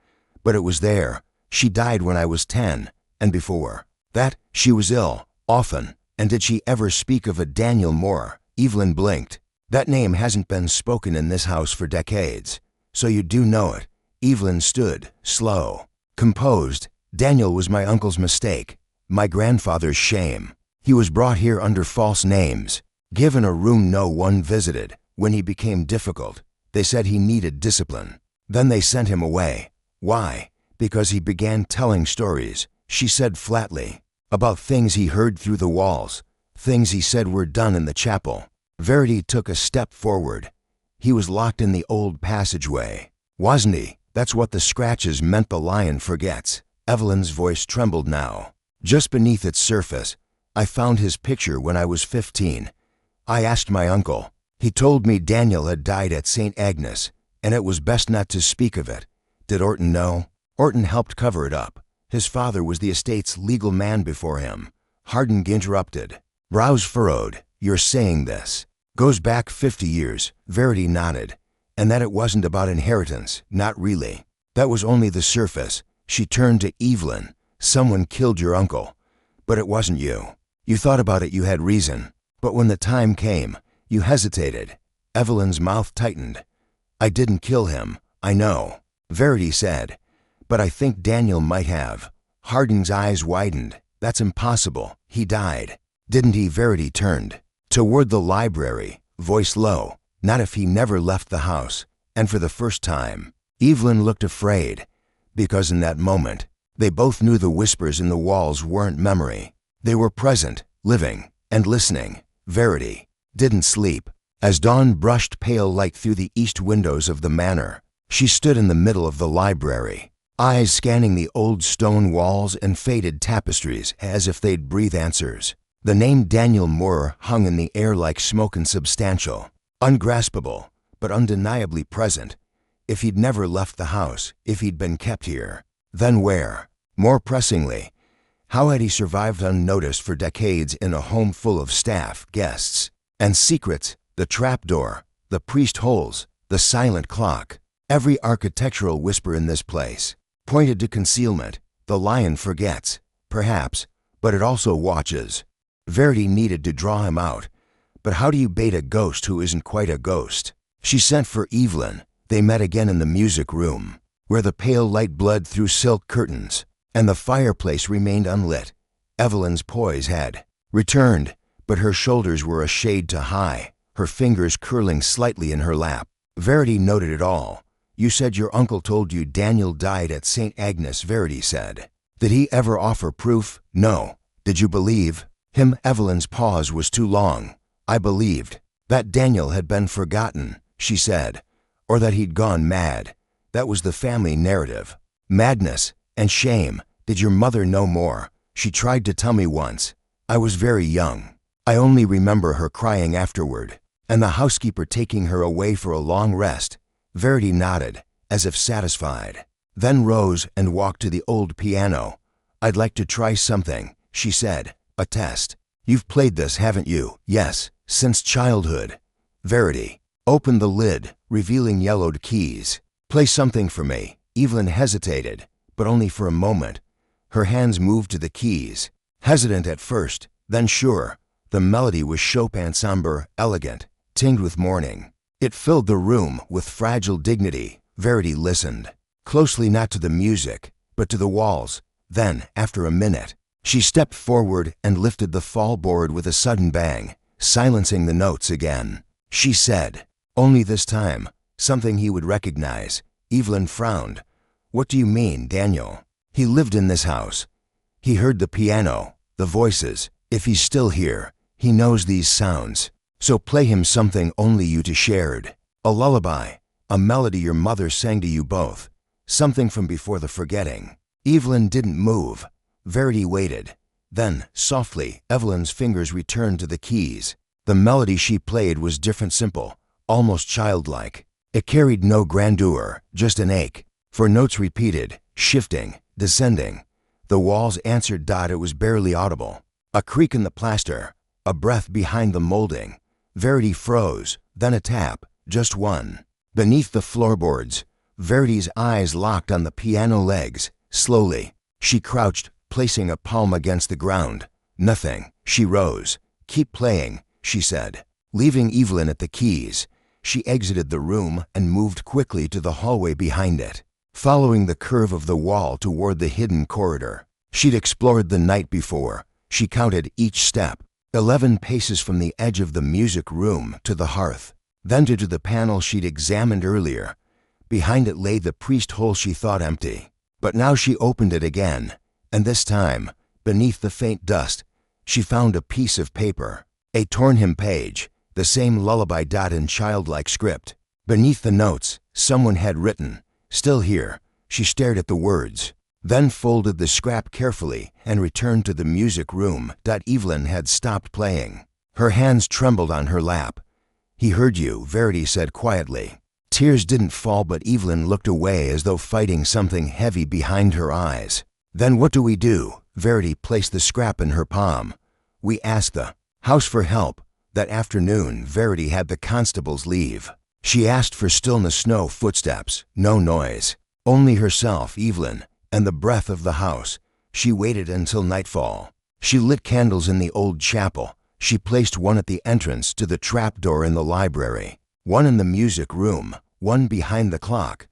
but it was there. "She died when I was 10, and before that, she was ill, often." "And did she ever speak of a Daniel Moore?" Evelyn blinked. "That name hasn't been spoken in this house for decades. So you do know it." Evelyn stood, slow, composed. "Daniel was my uncle's mistake. My grandfather's shame. He was brought here under false names, given a room no one visited. When he became difficult, they said he needed discipline. Then they sent him away. Why? Because he began telling stories," she said flatly, "about things he heard through the walls, things he said were done in the chapel." Verity took a step forward. "He was locked in the old passageway, wasn't he? That's what the scratches meant, the lion forgets." Evelyn's voice trembled now. "Just beneath its surface, I found his picture when I was 15. I asked my uncle. He told me Daniel had died at St. Agnes, and it was best not to speak of it. Did Orton know?" "Orton helped cover it up. His father was the estate's legal man before him." Harding interrupted, brows furrowed. "You're saying this goes back 50 years, Verity nodded. "And that it wasn't about inheritance?" "Not really. That was only the surface." She turned to Evelyn. "Someone killed your uncle, but it wasn't you. You thought about it, you had reason. But when the time came, you hesitated." Evelyn's mouth tightened. "I didn't kill him, I know," Verity said, "but I think Daniel might have." Harding's eyes widened. "That's impossible. He died." "Didn't he?" Verity turned toward the library, voice low. "Not if he never left the house." And for the first time, Evelyn looked afraid, because in that moment, they both knew the whispers in the walls weren't memory. They were present, living, and listening. Verity didn't sleep. As dawn brushed pale light through the east windows of the manor, she stood in the middle of the library, eyes scanning the old stone walls and faded tapestries as if they'd breathe answers. The name Daniel Moore hung in the air like smoke, insubstantial, ungraspable, but undeniably present. If he'd never left the house, if he'd been kept here, then where? More pressingly, how had he survived unnoticed for decades in a home full of staff, guests, and secrets? The trapdoor, the priest holes, the silent clock. Every architectural whisper in this place pointed to concealment. The lion forgets, perhaps, but it also watches. Verity needed to draw him out. But how do you bait a ghost who isn't quite a ghost? She sent for Evelyn. They met again in the music room, where the pale light bled through silk curtains, and the fireplace remained unlit. Evelyn's poise had returned, but her shoulders were a shade too high, her fingers curling slightly in her lap. Verity noted it all. "You said your uncle told you Daniel died at St. Agnes," Verity said. "Did he ever offer proof?" "No." "Did you believe?" Him. Evelyn's pause was too long. I believed that Daniel had been forgotten, she said, or that he'd gone mad. That was the family narrative. Madness and shame. Did your mother know more? She tried to tell me once. I was very young. I only remember her crying afterward, and the housekeeper taking her away for a long rest. Verity nodded, as if satisfied, then rose and walked to the old piano. I'd like to try something, she said. A test. You've played this, haven't you? Yes, since childhood. Verity opened the lid, revealing yellowed keys. Play something for me. Evelyn hesitated, but only for a moment. Her hands moved to the keys, hesitant at first, then sure. The melody was Chopin somber, elegant, tinged with mourning. It filled the room with fragile dignity. Verity listened, closely, not to the music, but to the walls. Then, after a minute, she stepped forward and lifted the fall board with a sudden bang, silencing the notes again. She said, only this time, something he would recognize. Evelyn frowned. What do you mean, Daniel? He lived in this house. He heard the piano, the voices. If he's still here, he knows these sounds. So play him something only you two shared. A lullaby, a melody your mother sang to you both. Something from before the forgetting. Evelyn didn't move. Verity waited. Then, softly, Evelyn's fingers returned to the keys. The melody she played was different, simple, almost childlike. It carried no grandeur, just an ache. For notes repeated, shifting, descending. The walls answered. It was barely audible. A creak in the plaster, a breath behind the molding. Verity froze, then a tap, just one. Beneath the floorboards, Verity's eyes locked on the piano legs. Slowly, she crouched, placing a palm against the ground. Nothing. She rose. Keep playing, she said. Leaving Evelyn at the keys, she exited the room and moved quickly to the hallway behind it, following the curve of the wall toward the hidden corridor she'd explored the night before. She counted each step, 11 paces from the edge of the music room to the hearth, then to the panel she'd examined earlier. Behind it lay the priest hole she thought empty. But now she opened it again, and this time, beneath the faint dust, she found a piece of paper, a torn hymn page, the same lullaby. In childlike script. Beneath the notes, someone had written, "Still here." She stared at the words, then folded the scrap carefully and returned to the music room. Evelyn had stopped playing. Her hands trembled on her lap. "He heard you," Verity said quietly. Tears didn't fall, but Evelyn looked away as though fighting something heavy behind her eyes. "Then what do we do?" Verity placed the scrap in her palm. "We ask the house for help." That afternoon, Verity had the constables leave. She asked for stillness, no footsteps, no noise. Only herself, Evelyn, and the breath of the house. She waited until nightfall. She lit candles in the old chapel. She placed one at the entrance to the trapdoor in the library, one in the music room, one behind the clock.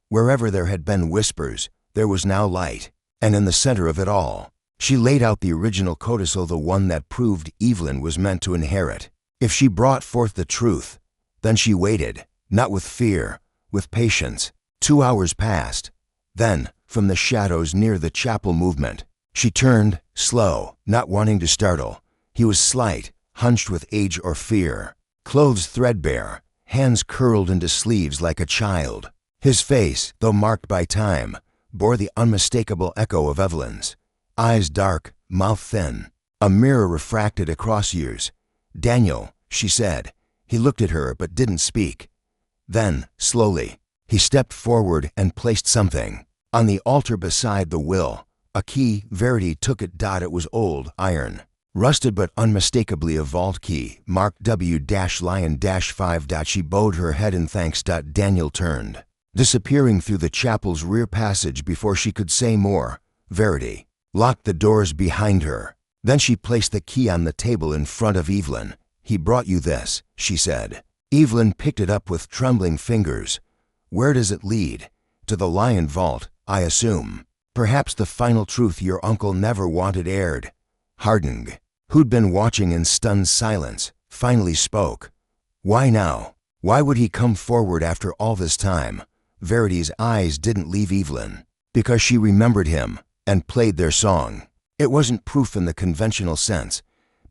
Wherever there had been whispers, there was now light, and in the center of it all, she laid out the original codicil, the one that proved Evelyn was meant to inherit. If she brought forth the truth, then she waited, not with fear, with patience. 2 hours passed. Then, from the shadows near the chapel movement, she turned, slow, not wanting to startle. He was slight, hunched with age or fear, clothes threadbare, hands curled into sleeves like a child. His face, though marked by time, bore the unmistakable echo of Evelyn's. Eyes dark, mouth thin, a mirror refracted across years. "Daniel," she said. He looked at her but didn't speak. Then, slowly, he stepped forward and placed something on the altar beside the will. A key. Verity took it. It was old, iron, rusted but unmistakably a vault key, marked W-Lion-5. She bowed her head in thanks. Daniel turned, disappearing through the chapel's rear passage before she could say more. Verity locked the doors behind her. Then she placed the key on the table in front of Evelyn. "He brought you this," she said. Evelyn picked it up with trembling fingers. "Where does it lead?" "To the Lion Vault, I assume. Perhaps the final truth your uncle never wanted aired." Harding, who'd been watching in stunned silence, finally spoke. "Why now? Why would he come forward after all this time?" Verity's eyes didn't leave Evelyn. "Because she remembered him and played their song. It wasn't proof in the conventional sense.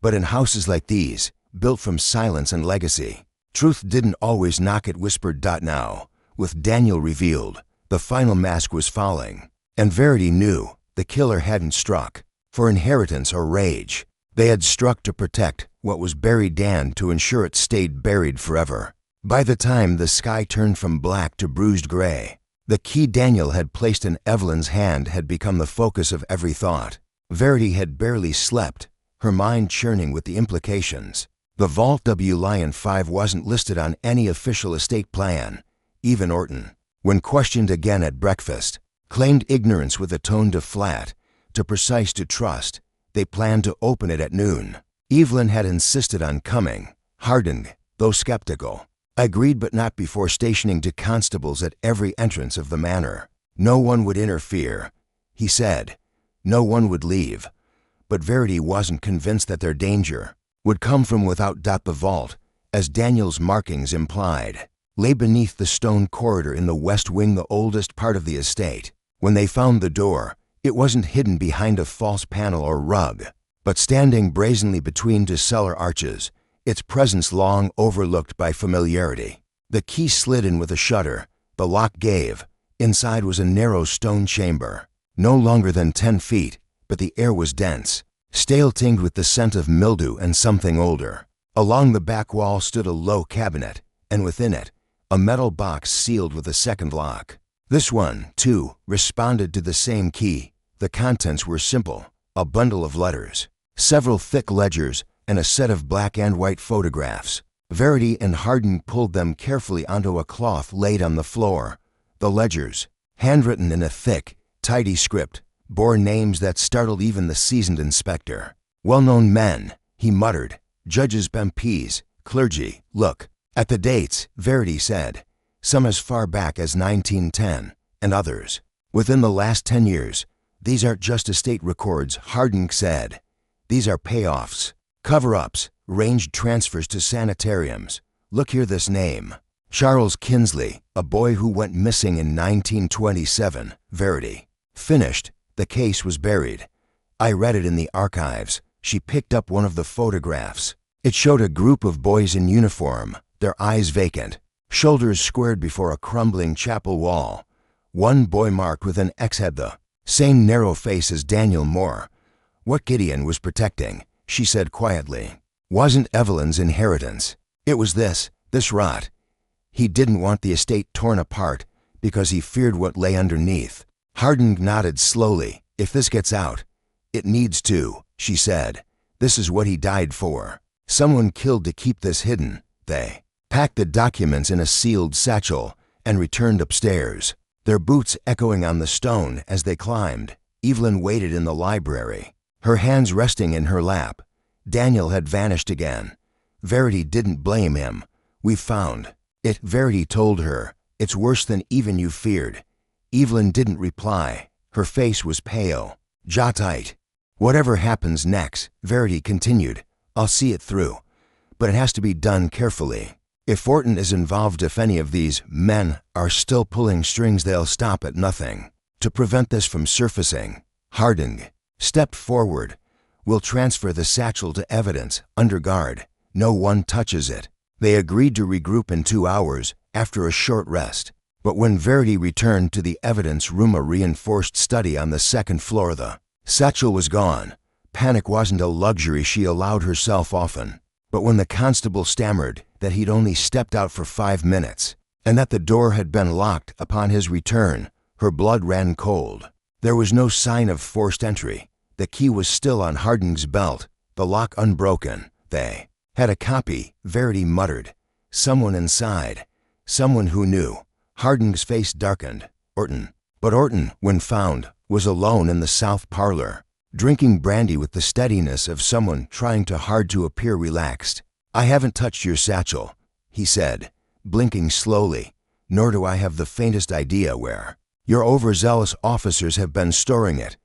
But in houses like these, built from silence and legacy, truth didn't always knock, it whispered. Now, with Daniel revealed, the final mask was falling, and Verity knew the killer hadn't struck for inheritance or rage. They had struck to protect what was buried, and to ensure it stayed buried forever. By the time the sky turned from black to bruised gray, the key Daniel had placed in Evelyn's hand had become the focus of every thought. Verity had barely slept, her mind churning with the implications. The vault W Lion 5 wasn't listed on any official estate plan. Even Orton, when questioned again at breakfast, claimed ignorance with a tone too flat, too precise to trust. They planned to open it at noon. Evelyn had insisted on coming. Harding, though skeptical, agreed, but not before stationing two constables at every entrance of the manor. No one would interfere, he said. No one would leave. But Verity wasn't convinced that their danger would come from without. The vault, as Daniel's markings implied, lay beneath the stone corridor in the west wing, the oldest part of the estate. When they found the door, it wasn't hidden behind a false panel or rug, but standing brazenly between two cellar arches, its presence long overlooked by familiarity. The key slid in with a shudder. The lock gave. Inside was a narrow stone chamber, no longer than 10 feet, but the air was dense, stale, tinged with the scent of mildew and something older. Along the back wall stood a low cabinet, and within it, a metal box sealed with a second lock. This one, too, responded to the same key. The contents were simple: a bundle of letters, several thick ledgers, and a set of black and white photographs. Verity and Harding pulled them carefully onto a cloth laid on the floor. The ledgers, handwritten in a thick, tidy script, bore names that startled even the seasoned inspector. Well-known men, he muttered. Judges, MPs, clergy. Look at the dates, Verity said. Some as far back as 1910, and others within the last 10 years. These aren't just estate records, Harding said. These are payoffs, cover-ups, ranged transfers to sanitariums. Look here, this name. Charles Kinsley, a boy who went missing in 1927, Verity finished. The case was buried. I read it in the archives. She picked up one of the photographs. It showed a group of boys in uniform, their eyes vacant, shoulders squared before a crumbling chapel wall. One boy marked with an X had the same narrow face as Daniel Moore. What Gideon was protecting, she said quietly, wasn't Evelyn's inheritance. It was this rot. He didn't want the estate torn apart because he feared what lay underneath. Harding nodded slowly. If this gets out, it needs to, she said. This is what he died for. Someone killed to keep this hidden. They packed the documents in a sealed satchel and returned upstairs, their boots echoing on the stone as they climbed. Evelyn waited in the library, her hands resting in her lap. Daniel had vanished again. Verity didn't blame him. We found it, Verity told her. It's worse than even you feared. Evelyn didn't reply. Her face was pale, jaw tight. Whatever happens next, Verity continued, I'll see it through. But it has to be done carefully. If Orton is involved, if any of these men are still pulling strings, they'll stop at nothing to prevent this from surfacing. Harding stepped forward. We'll transfer the satchel to evidence, under guard. No one touches it. They agreed to regroup in 2 hours after a short rest. But when Verity returned to the evidence room, a reinforced study on the second floor, the satchel was gone. Panic wasn't a luxury she allowed herself often. But when the constable stammered that he'd only stepped out for 5 minutes and that the door had been locked upon his return, her blood ran cold. There was no sign of forced entry. The key was still on Harding's belt, the lock unbroken. They had a copy, Verity muttered. Someone inside. Someone who knew. Harding's face darkened. Orton. But Orton, when found, was alone in the south parlor, drinking brandy with the steadiness of someone trying too hard to appear relaxed. I haven't touched your satchel, he said, blinking slowly, nor do I have the faintest idea where your overzealous officers have been storing it.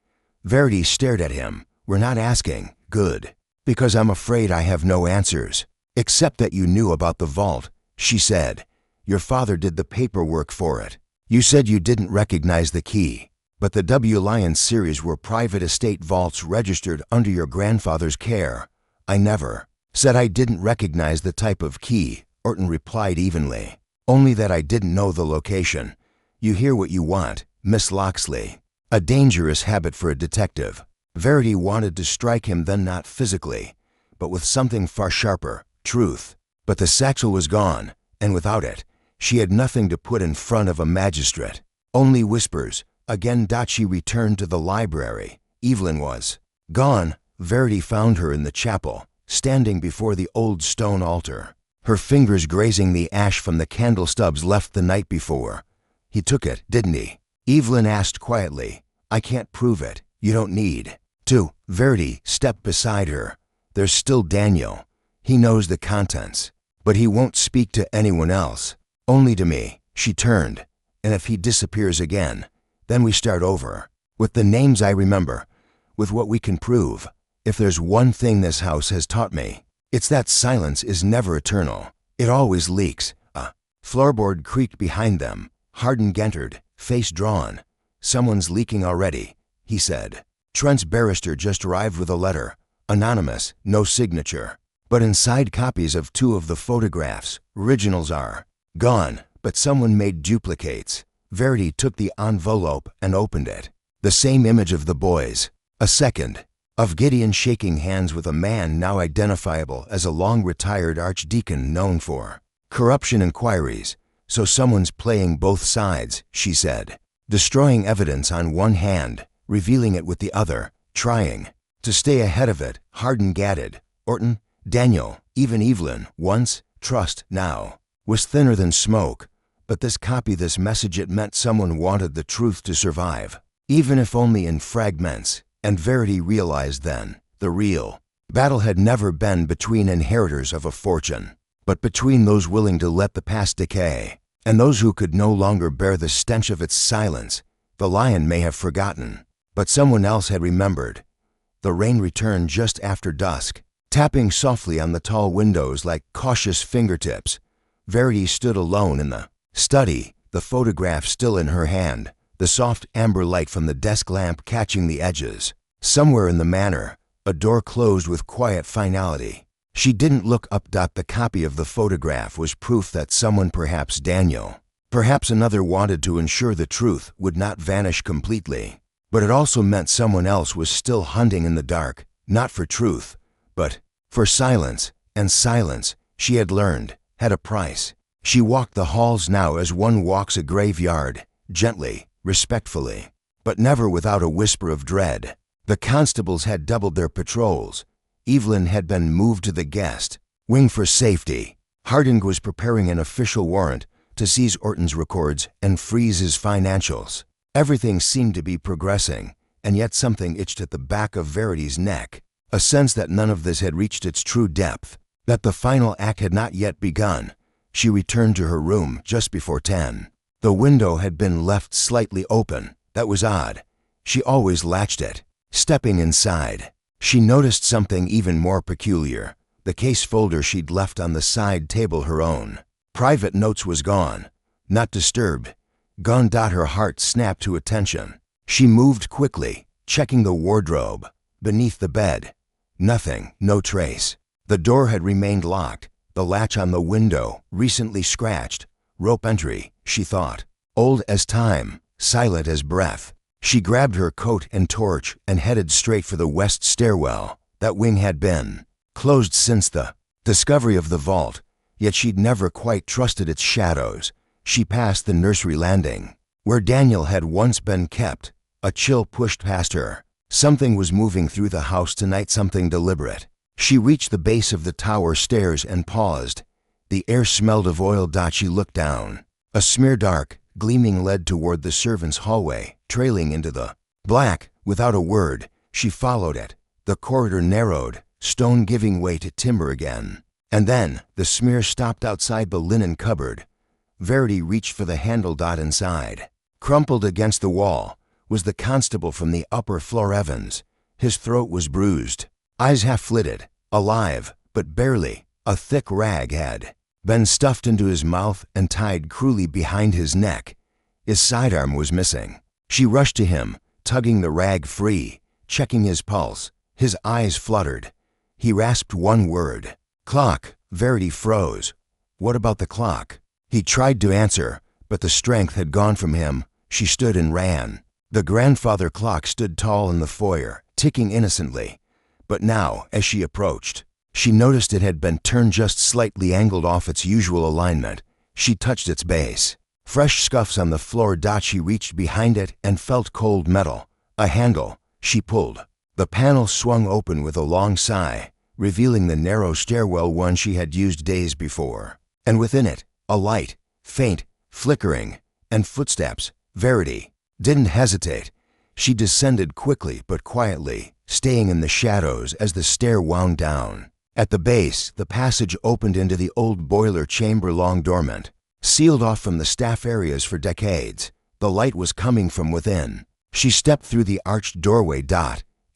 Verity stared at him. We're not asking. Good. Because I'm afraid I have no answers. Except that you knew about the vault, she said. Your father did the paperwork for it. You said you didn't recognize the key, but the W. Lyons series were private estate vaults registered under your grandfather's care. I never said I didn't recognize the type of key, Orton replied evenly. Only that I didn't know the location. You hear what you want, Miss Locksley. A dangerous habit for a detective. Verity wanted to strike him then, not physically, but with something far sharper, truth. But the satchel was gone, and without it, she had nothing to put in front of a magistrate. Only whispers. Again she returned to the library. Evelyn was gone. Verity found her in the chapel, standing before the old stone altar, her fingers grazing the ash from the candle stubs left the night before. He took it, didn't he? Evelyn asked quietly. I can't prove it. You don't need to. Verity stepped beside her. There's still Daniel. He knows the contents, but he won't speak to anyone else. Only to me. She turned. And if he disappears again, then we start over. With the names I remember. With what we can prove. If there's one thing this house has taught me, it's that silence is never eternal. It always leaks. A floorboard creaked behind them. Hardin entered, face drawn. Someone's leaking already, he said. Trent's barrister just arrived with a letter. Anonymous, no signature. But inside copies of 2 of the photographs. Originals are gone, but someone made duplicates. Verity took the envelope and opened it. The same image of the boys. A second. Of Gideon shaking hands with a man now identifiable as a long-retired archdeacon known for corruption inquiries. So someone's playing both sides, she said. Destroying evidence on one hand, revealing it with the other, trying to stay ahead of it. Hardin gadded. Orton, Daniel, even Evelyn, once, trust, now, was thinner than smoke. But this copy, this message, it meant someone wanted the truth to survive, even if only in fragments. And Verity realized then, the real battle had never been between inheritors of a fortune, but between those willing to let the past decay, and those who could no longer bear the stench of its silence. The lion may have forgotten, but someone else had remembered. The rain returned just after dusk, tapping softly on the tall windows like cautious fingertips. Verity stood alone in the study, the photograph still in her hand, the soft amber light from the desk lamp catching the edges. Somewhere in the manor, a door closed with quiet finality. She didn't look up. The copy of the photograph was proof that someone, perhaps Daniel, perhaps another, wanted to ensure the truth would not vanish completely. But it also meant someone else was still hunting in the dark, not for truth, but for silence. And silence, she had learned, had a price. She walked the halls now as one walks a graveyard, gently, respectfully, but never without a whisper of dread. The constables had doubled their patrols. Evelyn had been moved to the guest wing for safety. Harding was preparing an official warrant to seize Orton's records and freeze his financials. Everything seemed to be progressing, and yet something itched at the back of Verity's neck, a sense that none of this had reached its true depth, that the final act had not yet begun. She returned to her room just before 10. The window had been left slightly open. That was odd. She always latched it. Stepping inside, she noticed something even more peculiar. The case folder she'd left on the side table, her own private notes, was gone. Not disturbed. Gone. Her heart snapped to attention. She moved quickly, checking the wardrobe. Beneath the bed. Nothing, no trace. The door had remained locked. The latch on the window, recently scratched. Rope entry, she thought. Old as time, silent as breath. She grabbed her coat and torch and headed straight for the west stairwell. That wing had been closed since the discovery of the vault, yet she'd never quite trusted its shadows. She passed the nursery landing, where Daniel had once been kept. A chill pushed past her. Something was moving through the house tonight, something deliberate. She reached the base of the tower stairs and paused. The air smelled of oil. She looked down. A smear dark, gleaming led toward the servants' hallway, trailing into the black. Without a word, she followed it. The corridor narrowed, stone giving way to timber again. And then, the smear stopped outside the linen cupboard. Verity reached for the handle. Inside, crumpled against the wall, was the constable from the upper floor, Evans. His throat was bruised, eyes half-lidded, alive, but barely. A thick rag had been stuffed into his mouth and tied cruelly behind his neck. His sidearm was missing. She rushed to him, tugging the rag free, checking his pulse. His eyes fluttered. He rasped one word. "Clock." Verity froze. What about the clock? He tried to answer, but the strength had gone from him. She stood and ran. The grandfather clock stood tall in the foyer, ticking innocently. But now, as she approached, she noticed it had been turned just slightly angled off its usual alignment. She touched its base. Fresh scuffs on the floor. She reached behind it and felt cold metal. A handle. She pulled. The panel swung open with a long sigh, revealing the narrow stairwell one she had used days before. And within it, a light, faint, flickering, and footsteps. Verity didn't hesitate. She descended quickly but quietly, staying in the shadows as the stair wound down. At the base, the passage opened into the old boiler chamber, long dormant, sealed off from the staff areas for decades. The light was coming from within. She stepped through the arched doorway.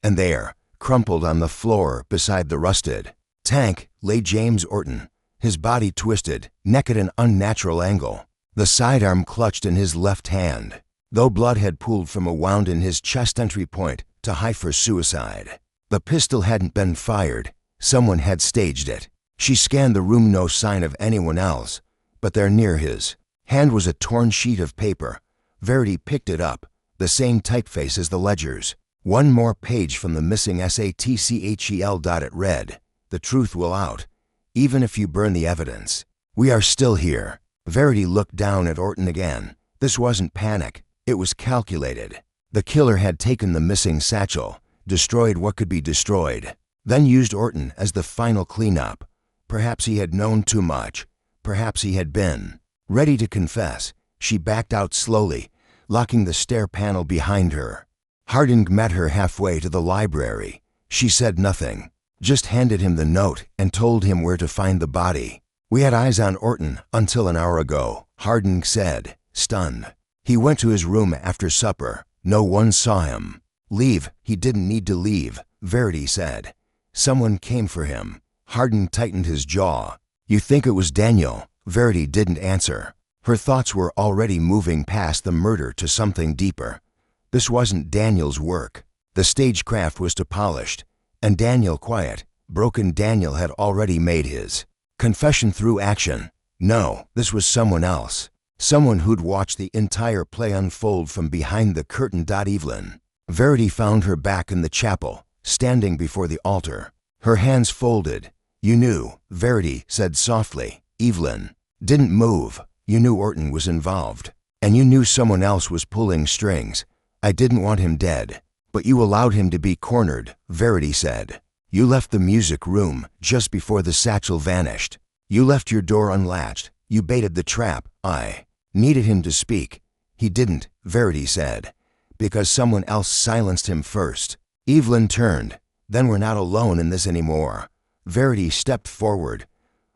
And there, crumpled on the floor beside the rusted tank, lay James Orton, his body twisted, neck at an unnatural angle, the sidearm clutched in his left hand, though blood had pooled from a wound in his chest entry point to high for suicide. The pistol hadn't been fired. Someone had staged it. She scanned the room, no sign of anyone else, but there near his hand was a torn sheet of paper. Verity picked it up, the same typeface as the ledgers. One more page from the missing SATCHEL. It read, "The truth will out, even if you burn the evidence. We are still here." Verity looked down at Orton again. This wasn't panic. It was calculated. The killer had taken the missing satchel, destroyed what could be destroyed, then used Orton as the final cleanup. Perhaps he had known too much. Perhaps he had been ready to confess. She backed out slowly, locking the stair panel behind her. Harding met her halfway to the library. She said nothing, just handed him the note and told him where to find the body. "We had eyes on Orton until an hour ago," Harding said, stunned. "He went to his room after supper. No one saw him leave. He didn't need to leave," Verity said. "Someone came for him." Harding tightened his jaw. "You think it was Daniel?" Verity didn't answer. Her thoughts were already moving past the murder to something deeper. This wasn't Daniel's work. The stagecraft was too polished, and Daniel quiet. Broken Daniel had already made his confession through action. No, this was someone else. Someone who'd watched the entire play unfold from behind the curtain. Evelyn. Verity found her back in the chapel, standing before the altar, her hands folded. "You knew," Verity said softly. Evelyn didn't move. "You knew Orton was involved, and you knew someone else was pulling strings. I didn't want him dead, but you allowed him to be cornered," Verity said. "You left the music room just before the satchel vanished. You left your door unlatched. You baited the trap. I needed him to speak. He didn't," Verity said, "because someone else silenced him first." Evelyn turned. "Then we're not alone in this anymore." Verity stepped forward.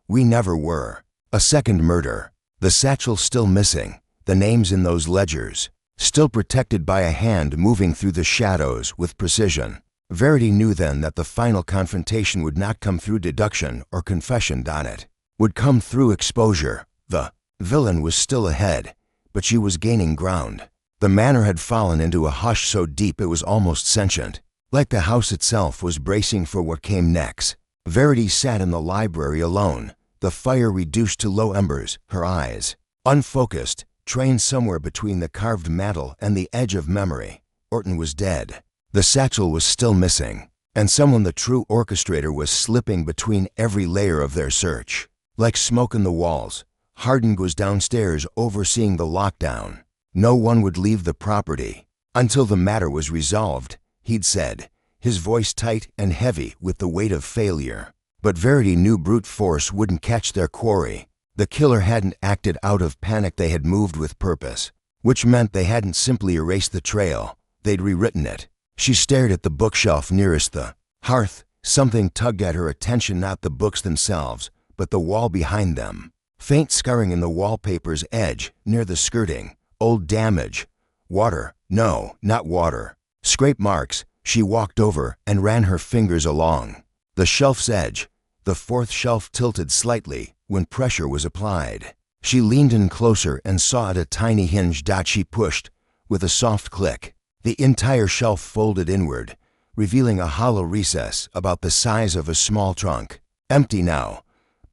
"We never were." A second murder. The satchel still missing. The names in those ledgers still protected by a hand moving through the shadows with precision. Verity knew then that the final confrontation would not come through deduction or confession. It would come through exposure. The villain was still ahead, but she was gaining ground. The manor had fallen into a hush so deep it was almost sentient, like the house itself was bracing for what came next. Verity sat in the library alone, the fire reduced to low embers, her eyes unfocused, trained somewhere between the carved mantel and the edge of memory. Orton was dead. The satchel was still missing, and someone, the true orchestrator, was slipping between every layer of their search. Like smoke in the walls, Harding was downstairs overseeing the lockdown. No one would leave the property until the matter was resolved, he'd said, his voice tight and heavy with the weight of failure. But Verity knew brute force wouldn't catch their quarry. The killer hadn't acted out of panic. They had moved with purpose, which meant they hadn't simply erased the trail. They'd rewritten it. She stared at the bookshelf nearest the hearth. Something tugged at her attention, not the books themselves, but the wall behind them. Faint scarring in the wallpaper's edge, near the skirting. Old damage. Water. No, not water. Scrape marks. She walked over and ran her fingers along the shelf's edge. The fourth shelf tilted slightly when pressure was applied. She leaned in closer and saw at a tiny hinge. She pushed with a soft click. The entire shelf folded inward, revealing a hollow recess about the size of a small trunk. Empty now,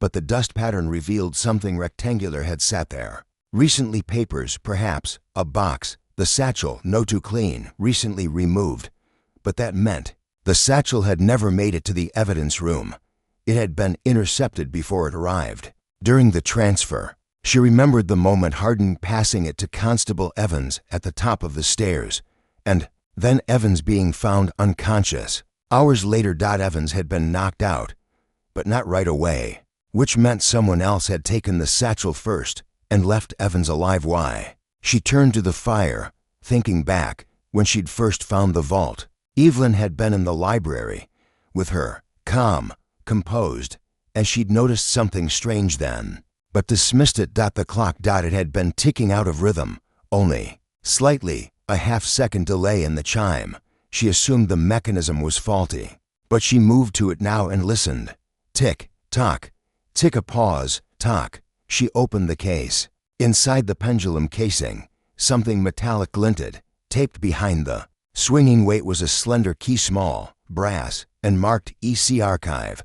but the dust pattern revealed something rectangular had sat there. Recently papers, perhaps, a box, the satchel, no too clean, recently removed. But that meant the satchel had never made it to the evidence room. It had been intercepted before it arrived. During the transfer, she remembered the moment Hardin passing it to Constable Evans at the top of the stairs, and then Evans being found unconscious. Hours later, Evans had been knocked out, but not right away, which meant someone else had taken the satchel first and left Evans alive. Why? She turned to the fire, thinking back when she'd first found the vault. Evelyn had been in the library with her, calm, composed, as she'd noticed something strange then, but dismissed it. The clock, it had been ticking out of rhythm, only slightly, a half-second delay in the chime. She assumed the mechanism was faulty, but she moved to it now and listened. Tick, tock, tick, a pause, tock. She opened the case. Inside the pendulum casing, something metallic glinted. Taped behind the swinging weight was a slender key, small, brass, and marked EC Archive,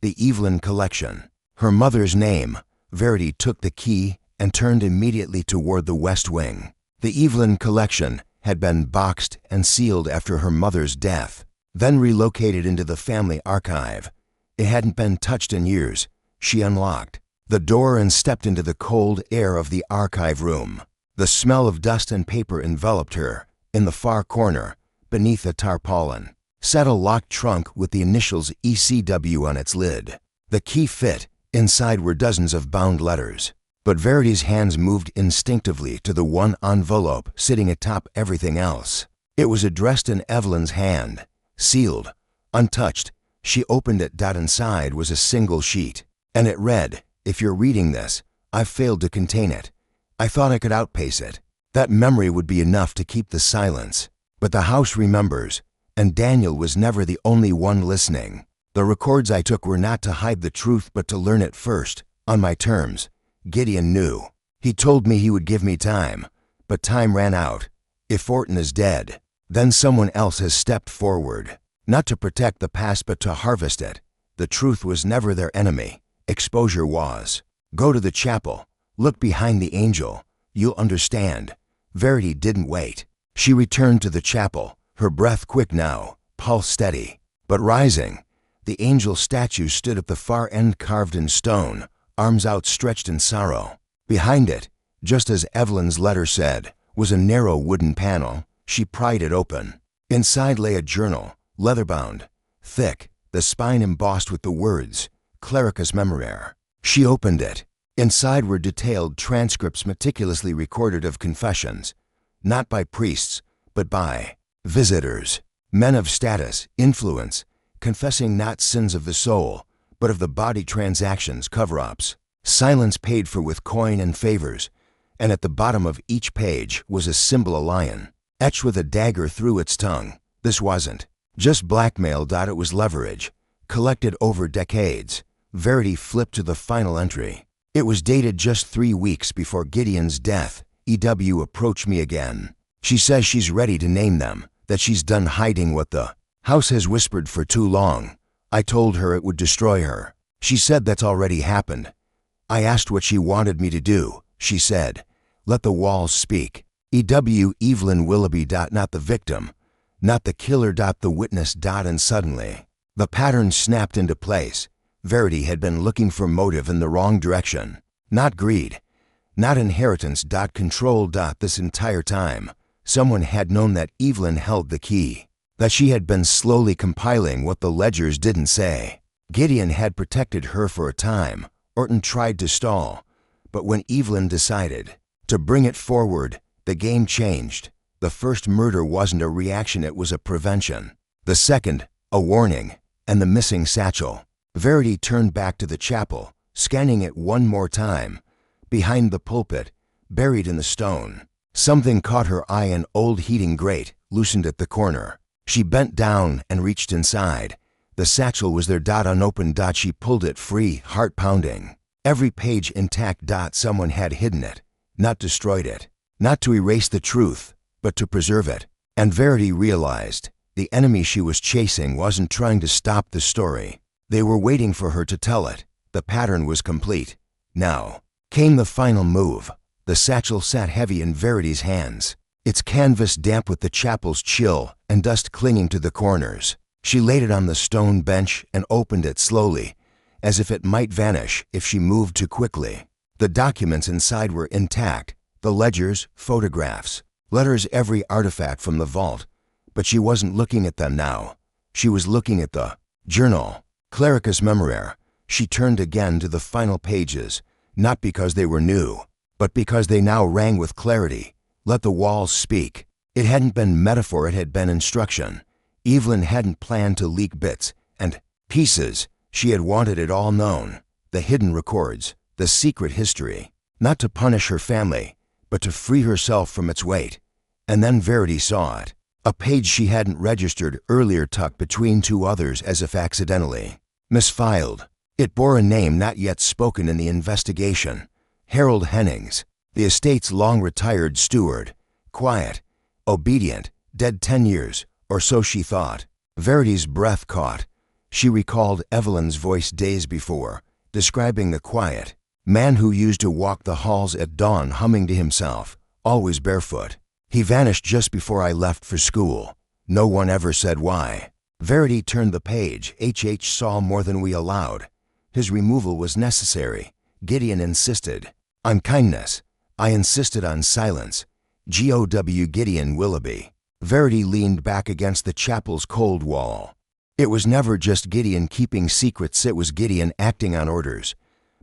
the Evelyn Collection. Her mother's name. Verity took the key and turned immediately toward the west wing. The Evelyn Collection had been boxed and sealed after her mother's death, then relocated into the family archive. It hadn't been touched in years. She unlocked the door and stepped into the cold air of the archive room. The smell of dust and paper enveloped her. In the far corner, beneath a tarpaulin, sat a locked trunk with the initials ECW on its lid. The key fit. Inside were dozens of bound letters, but Verity's hands moved instinctively to the one envelope sitting atop everything else. It was addressed in Evelyn's hand, sealed, untouched. She opened it. Inside was a single sheet, and it read, "If you're reading this, I've failed to contain it. I thought I could outpace it. That memory would be enough to keep the silence. But the house remembers, and Daniel was never the only one listening. The records I took were not to hide the truth but to learn it first, on my terms. Gideon knew. He told me he would give me time, but time ran out. If Orton is dead, then someone else has stepped forward, not to protect the past but to harvest it. The truth was never their enemy. Exposure was. Go to the chapel. Look behind the angel. You'll understand." Verity didn't wait. She returned to the chapel, her breath quick now, pulse steady, but rising. The angel statue stood at the far end, carved in stone, arms outstretched in sorrow. Behind it, just as Evelyn's letter said, was a narrow wooden panel. She pried it open. Inside lay a journal, leather-bound, thick, the spine embossed with the words, Clericus Memorare. She opened it. Inside were detailed transcripts meticulously recorded of confessions, not by priests, but by visitors, men of status, influence, confessing not sins of the soul, but of the body, transactions, cover-ups, silence paid for with coin and favors, and at the bottom of each page was a symbol, a lion, etched with a dagger through its tongue. This wasn't just blackmail. It was leverage, collected over decades. Verity flipped to the final entry. It was dated just 3 weeks before Gideon's death. EW approached me again. She says she's ready to name them, that she's done hiding what the house has whispered for too long. I told her it would destroy her. She said that's already happened. I asked what she wanted me to do. She said, "Let the walls speak." EW Evelyn Willoughby. Not the victim, not the killer. The witness. And suddenly, the pattern snapped into place. Verity had been looking for motive in the wrong direction. Not greed, not inheritance. Control. This entire time, someone had known that Evelyn held the key, that she had been slowly compiling what the ledgers didn't say. Gideon had protected her for a time. Orton tried to stall, but when Evelyn decided to bring it forward, the game changed. The first murder wasn't a reaction, it was a prevention. The second, a warning, and the missing satchel. Verity turned back to the chapel, scanning it one more time. Behind the pulpit, buried in the stone, something caught her eye, an old heating grate, loosened at the corner. She bent down and reached inside. The satchel was there. Unopened. She pulled it free, heart pounding. Every page intact. Someone had hidden it, not destroyed it. Not to erase the truth, but to preserve it. And Verity realized The enemy she was chasing wasn't trying to stop the story. They were waiting for her to tell it. The pattern was complete. Now came the final move. The satchel sat heavy in Verity's hands, its canvas damp with the chapel's chill and dust clinging to the corners. She laid it on the stone bench and opened it slowly, as if it might vanish if she moved too quickly. The documents inside were intact, the ledgers, photographs, letters, every artifact from the vault. But she wasn't looking at them now. She was looking at the journal, Clericus Memorare. She turned again to the final pages, not because they were new, but because they now rang with clarity. Let the walls speak. It hadn't been metaphor, it had been instruction. Evelyn hadn't planned to leak bits and pieces. She had wanted it all known, the hidden records, the secret history, not to punish her family, but to free herself from its weight. And then Verity saw it. A page she hadn't registered earlier tucked between two others as if accidentally. Misfiled. It bore a name not yet spoken in the investigation. Harold Hennings, the estate's long-retired steward. Quiet, obedient, dead 10 years, or so she thought. Verity's breath caught. She recalled Evelyn's voice days before, describing the quiet man who used to walk the halls at dawn humming to himself, always barefoot. He vanished just before I left for school. No one ever said why. Verity turned the page. H.H. saw more than we allowed. His removal was necessary. Gideon insisted on kindness. I insisted on silence. G.O.W. Gideon Willoughby. Verity leaned back against the chapel's cold wall. It was never just Gideon keeping secrets, it was Gideon acting on orders.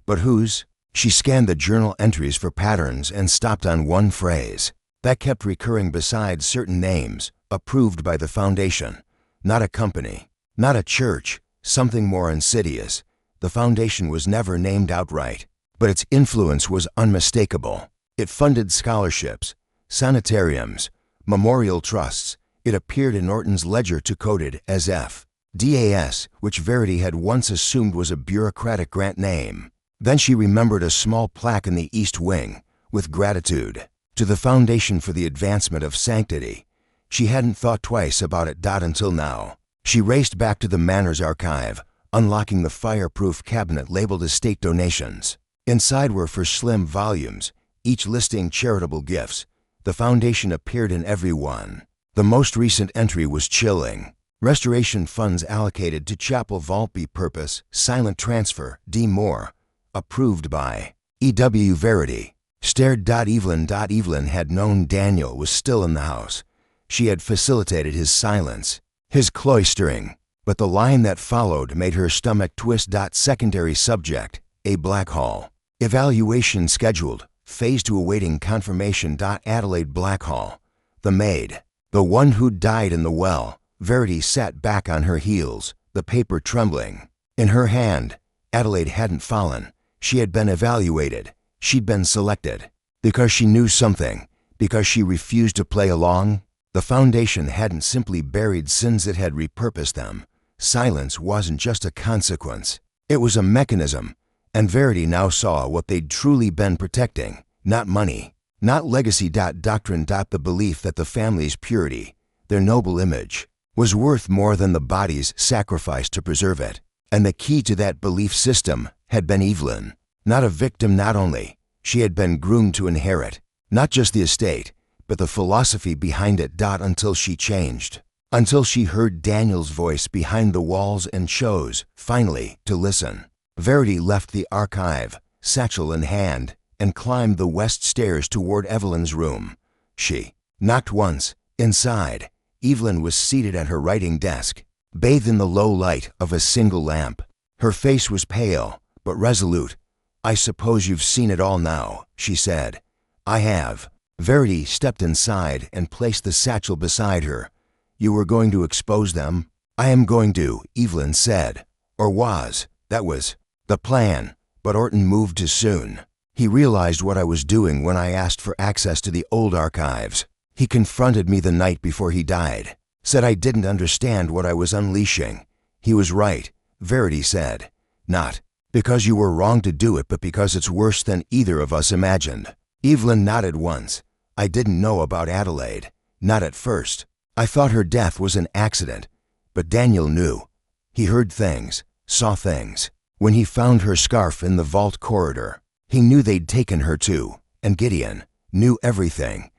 But whose? She scanned the journal entries for patterns and stopped on one phrase. That kept recurring beside certain names, approved by the Foundation. Not a company, not a church, something more insidious. The Foundation was never named outright, but its influence was unmistakable. It funded scholarships, sanitariums, memorial trusts. It appeared in Norton's ledger to coded as F.D.A.S., which Verity had once assumed was a bureaucratic grant name. Then she remembered a small plaque in the East Wing, with gratitude to the Foundation for the Advancement of Sanctity. She hadn't thought twice about it until now. She raced back to the Manor's archive, unlocking the fireproof cabinet labeled Estate Donations. Inside were for slim volumes, each listing charitable gifts. The Foundation appeared in every one. The most recent entry was chilling. Restoration funds allocated to chapel vault purpose, silent transfer, D. Moore. Approved by E.W. Verity. Stared. Evelyn had known Daniel was still in the house. She had facilitated his silence, his cloistering. But the line that followed made her stomach twist. Secondary subject, a black hall. Evaluation scheduled. Phase 2 awaiting confirmation. Adelaide Blackhall. The maid. The one who died in the well. Verity sat back on her heels, the paper trembling. In her hand, Adelaide hadn't fallen. She had been evaluated. She'd been selected. Because she knew something. Because she refused to play along. The Foundation hadn't simply buried sins, it had repurposed them. Silence wasn't just a consequence. It was a mechanism. And Verity now saw what they'd truly been protecting. Not money. Not legacy. Doctrine. The belief that the family's purity, their noble image, was worth more than the bodies sacrificed to preserve it. And the key to that belief system had been Evelyn. Not a victim, not only. She had been groomed to inherit, not just the estate, but the philosophy behind it. Until she changed. Until she heard Daniel's voice behind the walls and chose, finally, to listen. Verity left the archive, satchel in hand, and climbed the west stairs toward Evelyn's room. She knocked once. Inside, Evelyn was seated at her writing desk, bathed in the low light of a single lamp. Her face was pale, but resolute. "I suppose you've seen it all now," she said. "I have." Verity stepped inside and placed the satchel beside her. "You were going to expose them?" "I am going to," Evelyn said. Or was. That was the plan. But Orton moved too soon. He realized what I was doing when I asked for access to the old archives. He confronted me the night before he died. Said I didn't understand what I was unleashing. He was right, Verity said. "Not because you were wrong to do it, but because it's worse than either of us imagined." Evelyn nodded once. "I didn't know about Adelaide. Not at first. I thought her death was an accident, but Daniel knew. He heard things, saw things. When he found her scarf in the vault corridor, he knew they'd taken her too, and Gideon knew everything.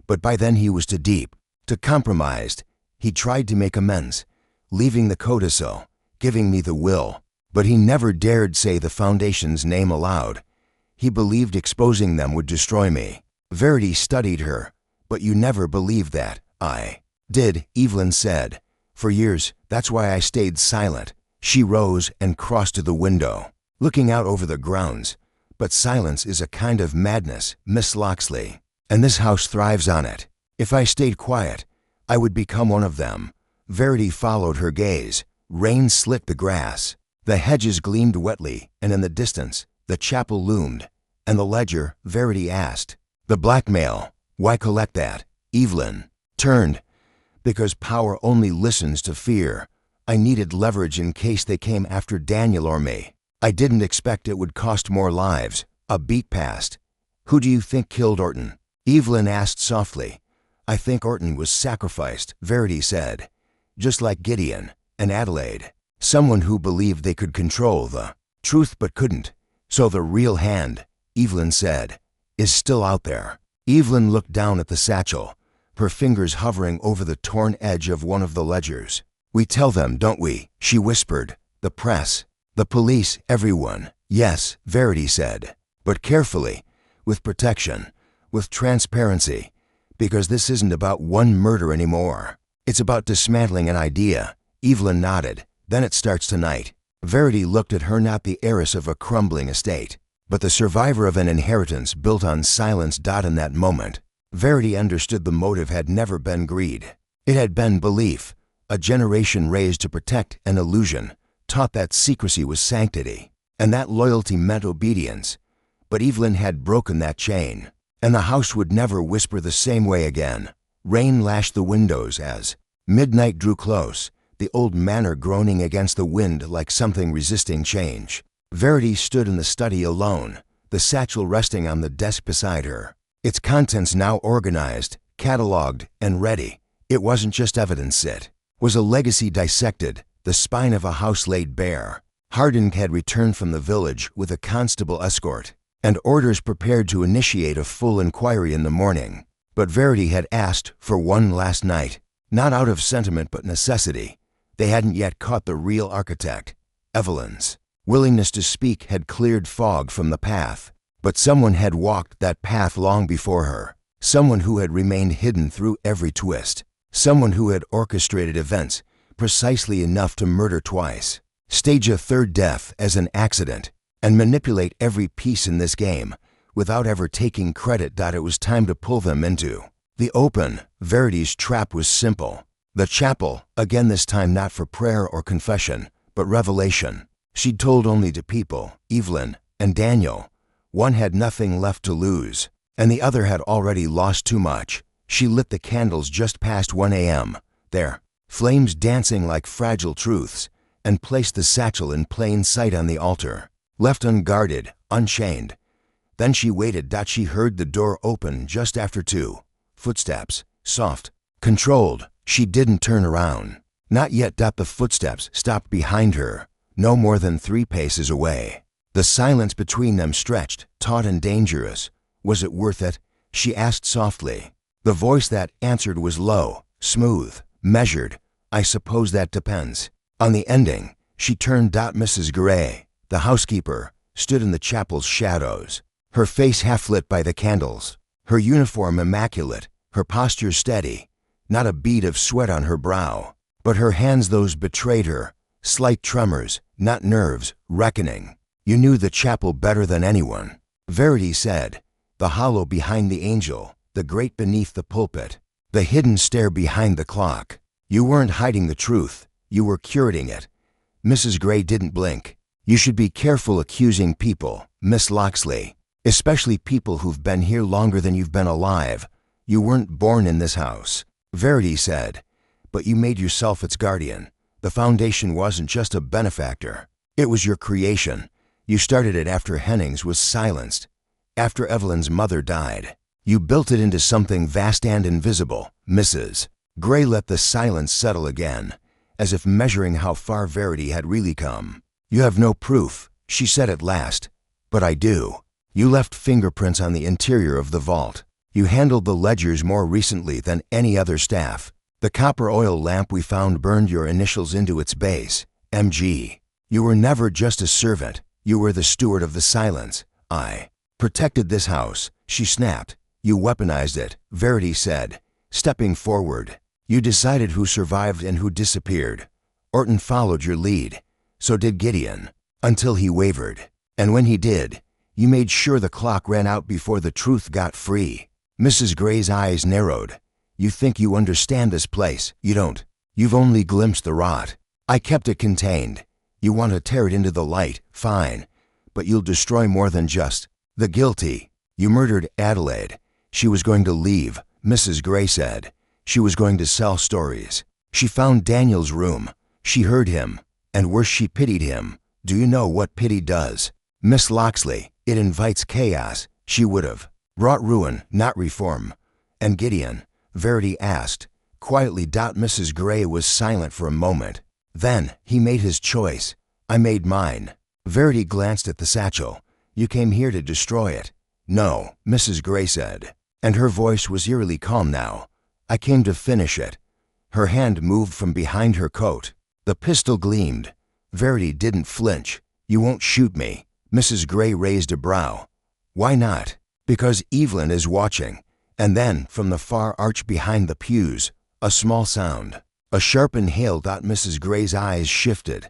But by then he was too deep, too compromised. He tried to make amends, leaving the codicil, giving me the will, but he never dared say the Foundation's name aloud. He believed exposing them would destroy me. Verity studied her. But you never believed that. I did, Evelyn said. For years, that's why I stayed silent. She rose and crossed to the window, looking out over the grounds. But silence is a kind of madness, Miss Locksley, and this house thrives on it. If I stayed quiet, I would become one of them. Verity followed her gaze. Rain slicked the grass. The hedges gleamed wetly, and in the distance, the chapel loomed. And the ledger, Verity asked. The blackmail, why collect that? Evelyn turned. Because power only listens to fear. I needed leverage in case they came after Daniel or me. I didn't expect it would cost more lives. A beat passed. Who do you think killed Orton? Evelyn asked softly. I think Orton was sacrificed, Verity said. Just like Gideon and Adelaide. Someone who believed they could control the truth but couldn't. So the real hand, Evelyn said, is still out there. Evelyn looked down at the satchel, her fingers hovering over the torn edge of one of the ledgers. We tell them, don't we? She whispered. The press, the police, everyone. Yes, Verity said. But carefully, with protection, with transparency, because this isn't about one murder anymore. It's about dismantling an idea. Evelyn nodded. Then it starts tonight. Verity looked at her, not the heiress of a crumbling estate, but the survivor of an inheritance built on silence. In that moment, Verity understood the motive had never been greed. It had been belief. A generation raised to protect an illusion, taught that secrecy was sanctity, and that loyalty meant obedience. But Evelyn had broken that chain, and the house would never whisper the same way again. Rain lashed the windows as midnight drew close, the old manor groaning against the wind like something resisting change. Verity stood in the study alone, the satchel resting on the desk beside her, its contents now organized, cataloged, and ready. It wasn't just evidence, it was a legacy dissected, the spine of a house laid bare. Harding had returned from the village with a constable escort, and orders prepared to initiate a full inquiry in the morning. But Verity had asked for one last night, not out of sentiment but necessity. They hadn't yet caught the real architect. Evelyn's willingness to speak had cleared fog from the path, but someone had walked that path long before her, someone who had remained hidden through every twist, someone who had orchestrated events precisely enough to murder twice, stage a third death as an accident, and manipulate every piece in this game without ever taking credit. It was time to pull them into the open. Verity's trap was simple. The chapel, again this time not for prayer or confession, but revelation. She'd told only to people, Evelyn and Daniel. One had nothing left to lose, and the other had already lost too much. She lit the candles just past 1 a.m., there, flames dancing like fragile truths, and placed the satchel in plain sight on the altar, left unguarded, unchained. Then she waited. She heard the door open just after 2. Footsteps, soft, controlled. She didn't turn around. Not yet. The footsteps stopped behind her, no more than 3 paces away. The silence between them stretched, taut and dangerous. Was it worth it? She asked softly. The voice that answered was low, smooth, measured. I suppose that depends on the ending. She turned. Mrs. Gray, the housekeeper, stood in the chapel's shadows, her face half lit by the candles, her uniform immaculate, her posture steady. Not a bead of sweat on her brow, but her hands, those betrayed her, slight tremors, not nerves, reckoning. You knew the chapel better than anyone, Verity said. The hollow behind the angel, the grate beneath the pulpit, the hidden stair behind the clock. You weren't hiding the truth, you were curating it. Mrs. Gray didn't blink. You should be careful accusing people, Miss Locksley, especially people who've been here longer than you've been alive. You weren't born in this house, Verity said, but you made yourself its guardian. The Foundation wasn't just a benefactor. It was your creation. You started it after Hennings was silenced, after Evelyn's mother died. You built it into something vast and invisible, Mrs. Gray let the silence settle again, as if measuring how far Verity had really come. "You have no proof," she said at last. "But I do. You left fingerprints on the interior of the vault. You handled the ledgers more recently than any other staff. The copper oil lamp we found burned your initials into its base, MG. You were never just a servant. You were the steward of the silence. I protected this house," she snapped. "You weaponized it," Verity said, stepping forward. "You decided who survived and who disappeared. Orton followed your lead. So did Gideon, until he wavered. And when he did, you made sure the clock ran out before the truth got free." Mrs. Gray's eyes narrowed. "You think you understand this place. You don't. You've only glimpsed the rot. I kept it contained. You want to tear it into the light, fine. But you'll destroy more than just the guilty. You murdered Adelaide. She was going to leave," Mrs. Gray said. "She was going to sell stories. She found Daniel's room. She heard him. And worse, she pitied him. Do you know what pity does? Miss Locksley, it invites chaos. She would have brought ruin, not reform." "And Gideon?" Verity asked. Quietly, Mrs. Gray was silent for a moment. "Then, he made his choice. I made mine." Verity glanced at the satchel. "You came here to destroy it." "No," Mrs. Gray said, and her voice was eerily calm now. "I came to finish it." Her hand moved from behind her coat. The pistol gleamed. Verity didn't flinch. "You won't shoot me." Mrs. Gray raised a brow. "Why not?" "Because Evelyn is watching." And then, from the far arch behind the pews, a small sound. A sharp inhale. Mrs. Gray's eyes shifted.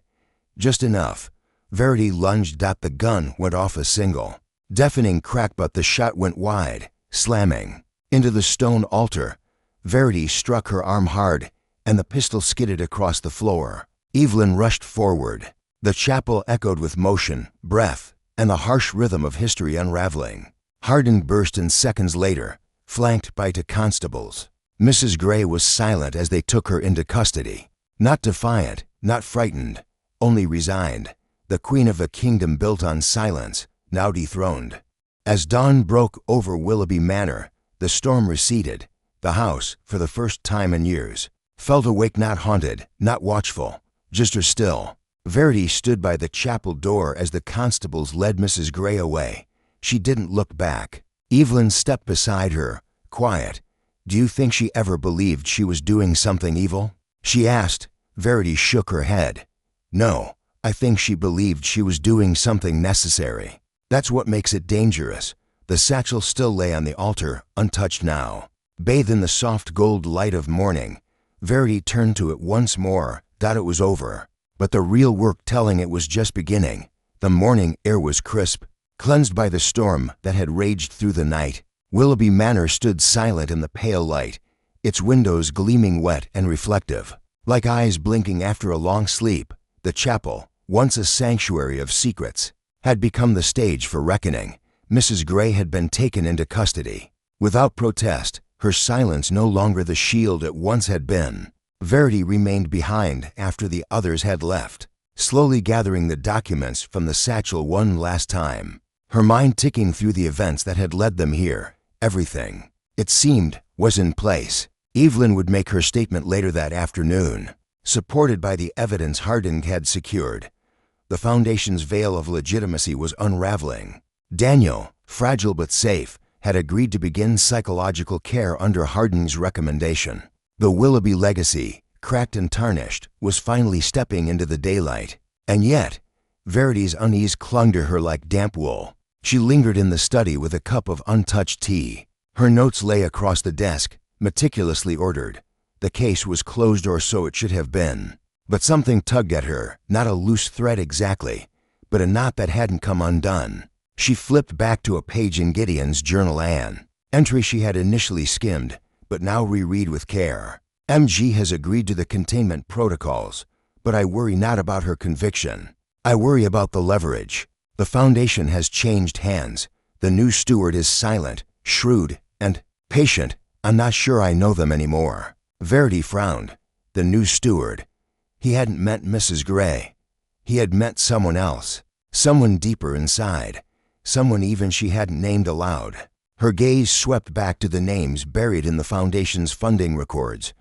Just enough. Verity lunged. The gun went off a single, deafening crack, but the shot went wide, slamming into the stone altar. Verity struck her arm hard, and the pistol skidded across the floor. Evelyn rushed forward. The chapel echoed with motion, breath, and the harsh rhythm of history unraveling. Harding burst in seconds later, flanked by two constables. Mrs. Gray was silent as they took her into custody. Not defiant, not frightened, only resigned. The queen of a kingdom built on silence, now dethroned. As dawn broke over Willoughby Manor, the storm receded. The house, for the first time in years, felt awake, not haunted, not watchful, just or still. Verity stood by the chapel door as the constables led Mrs. Gray away. She didn't look back. Evelyn stepped beside her, quiet. "Do you think she ever believed she was doing something evil?" she asked. Verity shook her head. "No, I think she believed she was doing something necessary. That's what makes it dangerous." The satchel still lay on the altar, untouched now, bathed in the soft gold light of morning. Verity turned to it once more. It was over. But the real work telling it was just beginning. The morning air was crisp, cleansed by the storm that had raged through the night. Willoughby Manor stood silent in the pale light, its windows gleaming wet and reflective, like eyes blinking after a long sleep. The chapel, once a sanctuary of secrets, had become the stage for reckoning. Mrs. Gray had been taken into custody. Without protest, her silence no longer the shield it once had been. Verity remained behind after the others had left, slowly gathering the documents from the satchel one last time, her mind ticking through the events that had led them here. Everything, it seemed, was in place. Evelyn would make her statement later that afternoon, supported by the evidence Harding had secured. The Foundation's veil of legitimacy was unraveling. Daniel, fragile but safe, had agreed to begin psychological care under Harding's recommendation. The Willoughby legacy, cracked and tarnished, was finally stepping into the daylight. And yet, Verity's unease clung to her like damp wool. She lingered in the study with a cup of untouched tea. Her notes lay across the desk, meticulously ordered. The case was closed, or so it should have been. But something tugged at her, not a loose thread exactly, but a knot that hadn't come undone. She flipped back to a page in Gideon's journal, an entry she had initially skimmed, but now reread with care. "MG has agreed to the containment protocols, but I worry not about her conviction. I worry about the leverage. The Foundation has changed hands. The new steward is silent, shrewd, and patient. I'm not sure I know them anymore." Verity frowned. The new steward. He hadn't meant Mrs. Gray. He had meant someone else, someone deeper inside, someone even she hadn't named aloud. Her gaze swept back to the names buried in the Foundation's funding records,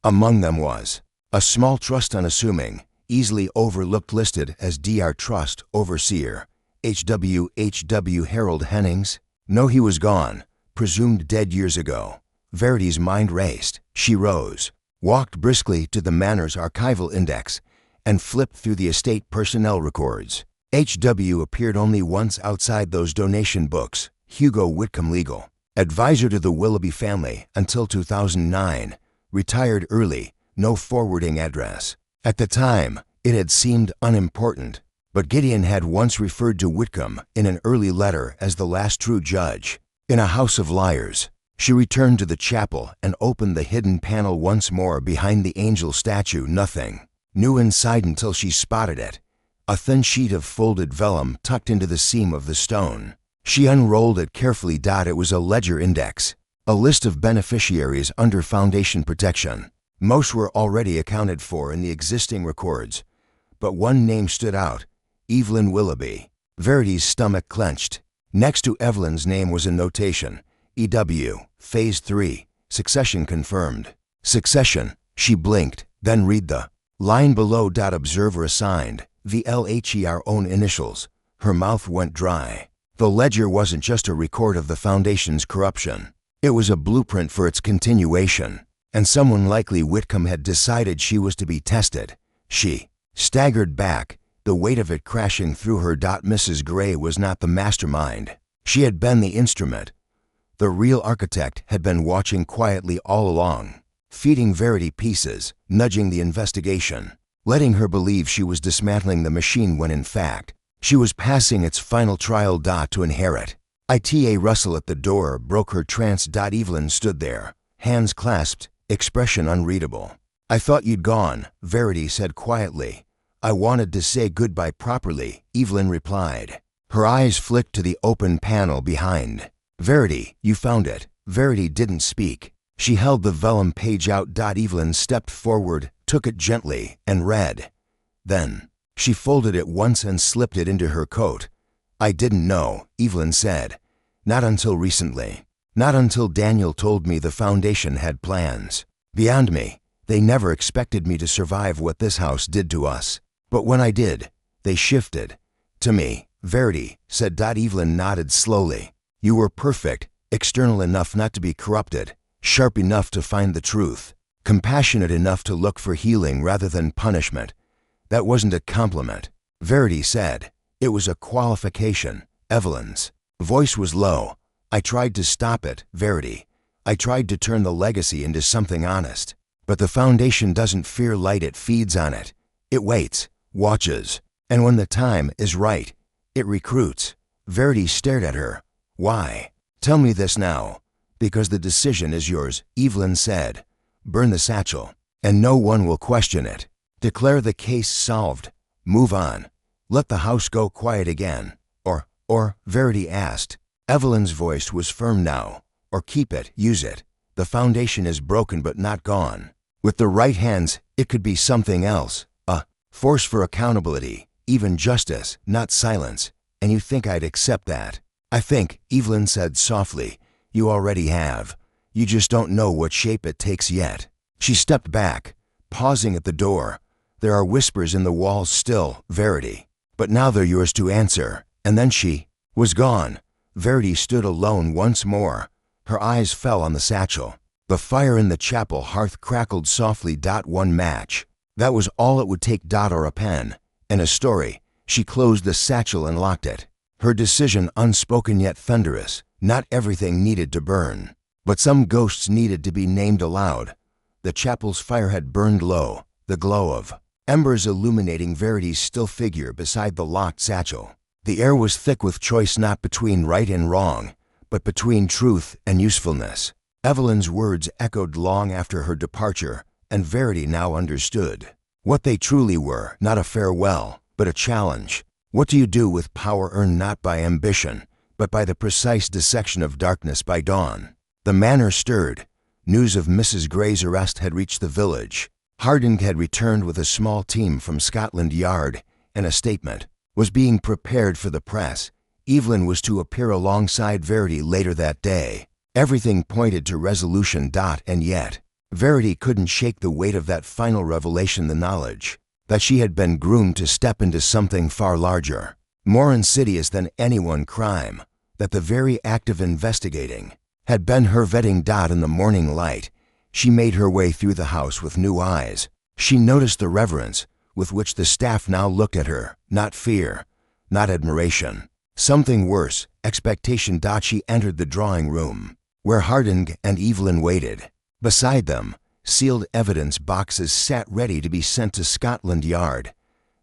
Among them was a small trust unassuming, easily overlooked, listed as Dr. Trust Overseer, H.W. Harold Hennings. No, he was gone, presumed dead years ago. Verity's mind raced. She rose, walked briskly to the Manor's archival index, and flipped through the estate personnel records. H.W. appeared only once outside those donation books. Hugo Whitcomb, legal advisor to the Willoughby family until 2009, retired early, no forwarding address. At the time, it had seemed unimportant, but Gideon had once referred to Whitcomb in an early letter as the last true judge. In a house of liars, she returned to the chapel and opened the hidden panel once more behind the angel statue. Nothing new inside until she spotted it, a thin sheet of folded vellum tucked into the seam of the stone. She unrolled it carefully. It was a ledger index, a list of beneficiaries under foundation protection. Most were already accounted for in the existing records, but one name stood out: Evelyn Willoughby. Verity's stomach clenched. Next to Evelyn's name was a notation: EW, Phase 3, succession confirmed. Succession. She blinked, then read the line below. Observer assigned, VLHER, own initials. Her mouth went dry. The ledger wasn't just a record of the Foundation's corruption. It was a blueprint for its continuation, and someone, likely Whitcomb, had decided she was to be tested. She staggered back, the weight of it crashing through her. Mrs. Gray was not the mastermind. She had been the instrument. The real architect had been watching quietly all along, feeding Verity pieces, nudging the investigation, letting her believe she was dismantling the machine when in fact, she was passing its final trial. To inherit. A rustle at the door broke her trance. Evelyn stood there, hands clasped, expression unreadable. I thought you'd gone, Verity said quietly. I wanted to say goodbye properly, Evelyn replied. Her eyes flicked to the open panel behind. Verity, you found it. Verity didn't speak. She held the vellum page out. Evelyn stepped forward, took it gently, and read. Then she folded it once and slipped it into her coat. I didn't know, Evelyn said. Not until recently. Not until Daniel told me the Foundation had plans. Beyond me. They never expected me to survive what this house did to us. But when I did, they shifted. To me, Verity said. Evelyn nodded slowly. You were perfect, external enough not to be corrupted, sharp enough to find the truth, compassionate enough to look for healing rather than punishment. That wasn't a compliment, Verity said. It was a qualification. Evelyn's voice was low. I tried to stop it, Verity. I tried to turn the legacy into something honest. But the Foundation doesn't fear light, it feeds on it. It waits, watches, and when the time is right, it recruits. Verity stared at her. Why? Tell me this now. Because the decision is yours, Evelyn said. Burn the satchel, and no one will question it. Declare the case solved. Move on. Let the house go quiet again. Or, Verity asked. Evelyn's voice was firm now. Or keep it, use it. The Foundation is broken but not gone. With the right hands, it could be something else. A force for accountability, even justice, not silence. And you think I'd accept that? I think, Evelyn said softly, you already have. You just don't know what shape it takes yet. She stepped back, pausing at the door. There are whispers in the walls still, Verity. But now they're yours to answer. And then she was gone. Verity stood alone once more. Her eyes fell on the satchel. The fire in the chapel hearth crackled softly. One match. That was all it would take. Or a pen. And a story. She closed the satchel and locked it. Her decision unspoken yet thunderous. Not everything needed to burn. But some ghosts needed to be named aloud. The chapel's fire had burned low, the glow of embers illuminating Verity's still figure beside the locked satchel. The air was thick with choice, not between right and wrong, but between truth and usefulness. Evelyn's words echoed long after her departure, and Verity now understood what they truly were: not a farewell, but a challenge. What do you do with power earned not by ambition, but by the precise dissection of darkness by dawn? The manor stirred. News of Mrs. Gray's arrest had reached the village. Harding had returned with a small team from Scotland Yard, and a statement was being prepared for the press. Evelyn was to appear alongside Verity later that day. Everything pointed to resolution. And yet, Verity couldn't shake the weight of that final revelation, the knowledge that she had been groomed to step into something far larger, more insidious than any one crime, that the very act of investigating had been her vetting. In the morning light, she made her way through the house with new eyes. She noticed the reverence with which the staff now looked at her, not fear, not admiration, something worse, expectation. She entered the drawing room, where Harding and Evelyn waited. Beside them, sealed evidence boxes sat ready to be sent to Scotland Yard,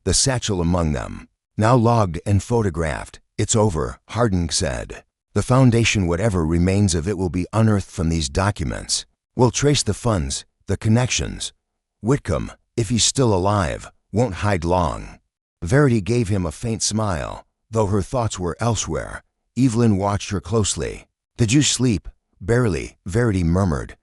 the satchel among them. Now logged and photographed. "It's over," Harding said. "The foundation, whatever remains of it, will be unearthed from these documents. We'll trace the funds, the connections. Whitcomb, if he's still alive, won't hide long." Verity gave him a faint smile, though her thoughts were elsewhere. Evelyn watched her closely. "Did you sleep?" "Barely," Verity murmured,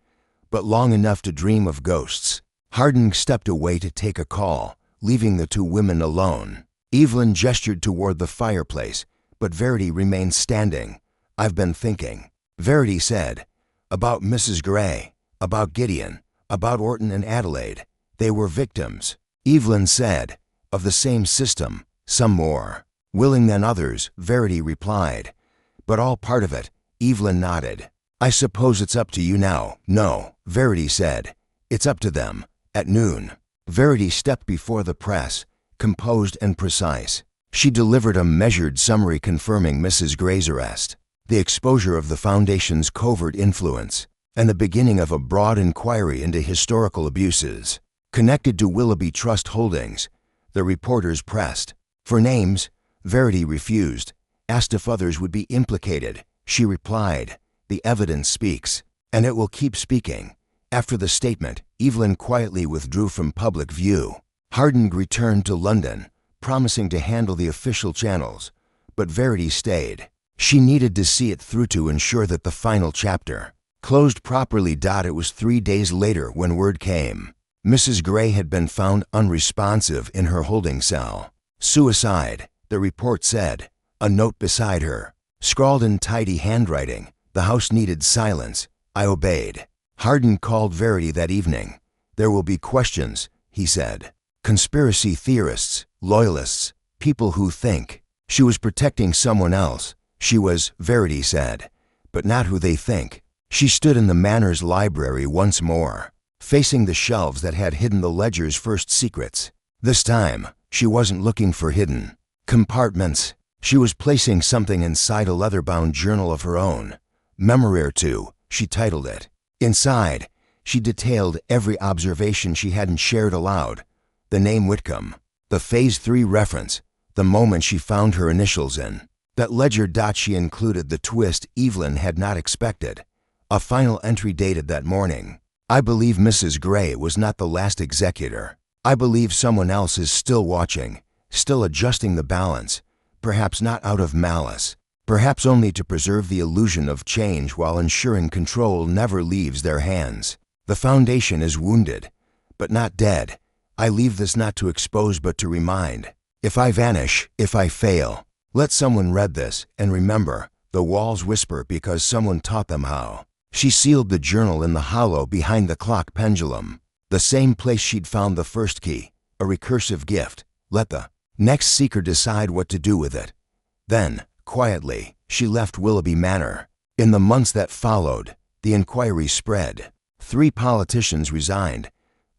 "but long enough to dream of ghosts." Harding stepped away to take a call, leaving the two women alone. Evelyn gestured toward the fireplace, but Verity remained standing. "I've been thinking," Verity said, "about Mrs. Gray, about Gideon, about Orton and Adelaide. They were victims," Evelyn said, "of the same system, some more willing than others," Verity replied. "But all part of it," Evelyn nodded. "I suppose it's up to you now." "No," Verity said. "It's up to them, at noon." Verity stepped before the press, composed and precise. She delivered a measured summary confirming Mrs. Gray's arrest, the exposure of the Foundation's covert influence, and the beginning of a broad inquiry into historical abuses connected to Willoughby Trust Holdings. The reporters pressed for names. Verity refused. Asked if others would be implicated. She replied, "The evidence speaks, and it will keep speaking." After the statement, Evelyn quietly withdrew from public view. Harding returned to London, promising to handle the official channels, but Verity stayed. She needed to see it through to ensure that the final chapter closed properly. It was 3 days later when word came. Mrs. Gray had been found unresponsive in her holding cell. "Suicide," the report said. A note beside her, scrawled in tidy handwriting. The house needed silence. I obeyed. Harding called Verity that evening. "There will be questions," he said. "Conspiracy theorists, loyalists, people who think." She was protecting someone else. She was, Verity said, but not who they think. She stood in the Manor's library once more, facing the shelves that had hidden the ledger's first secrets. This time, she wasn't looking for hidden compartments. She was placing something inside a leather-bound journal of her own. "Memoir to," she titled it. Inside, she detailed every observation she hadn't shared aloud. The name Whitcomb, the Phase 3 reference, the moment she found her initials in that ledger. She included the twist Evelyn had not expected. A final entry dated that morning. "I believe Mrs. Gray was not the last executor. I believe someone else is still watching, still adjusting the balance, perhaps not out of malice, perhaps only to preserve the illusion of change while ensuring control never leaves their hands. The Foundation is wounded, but not dead. I leave this not to expose but to remind. If I vanish, if I fail, let someone read this and remember, the walls whisper because someone taught them how." She sealed the journal in the hollow behind the clock pendulum, the same place she'd found the first key, a recursive gift. Let the next seeker decide what to do with it. Then, quietly, she left Willoughby Manor. In the months that followed, the inquiry spread. 3 politicians resigned.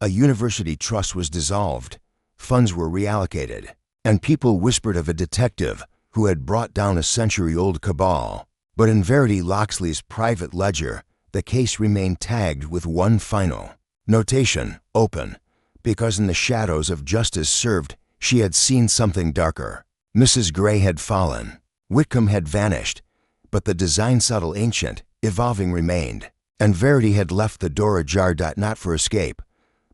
A university trust was dissolved. Funds were reallocated. And people whispered of a detective who had brought down a century-old cabal. But in Verity Locksley's private ledger, the case remained tagged with one final notation, open, because in the shadows of justice served, she had seen something darker. Mrs. Gray had fallen. Whitcomb had vanished, but the design subtle ancient, evolving remained. And Verity had left the door ajar. Not for escape,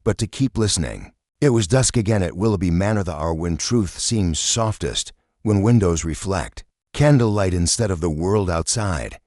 but to keep listening. It was dusk again at Willoughby Manor, the hour when truth seems softest, when windows reflect candlelight instead of the world outside.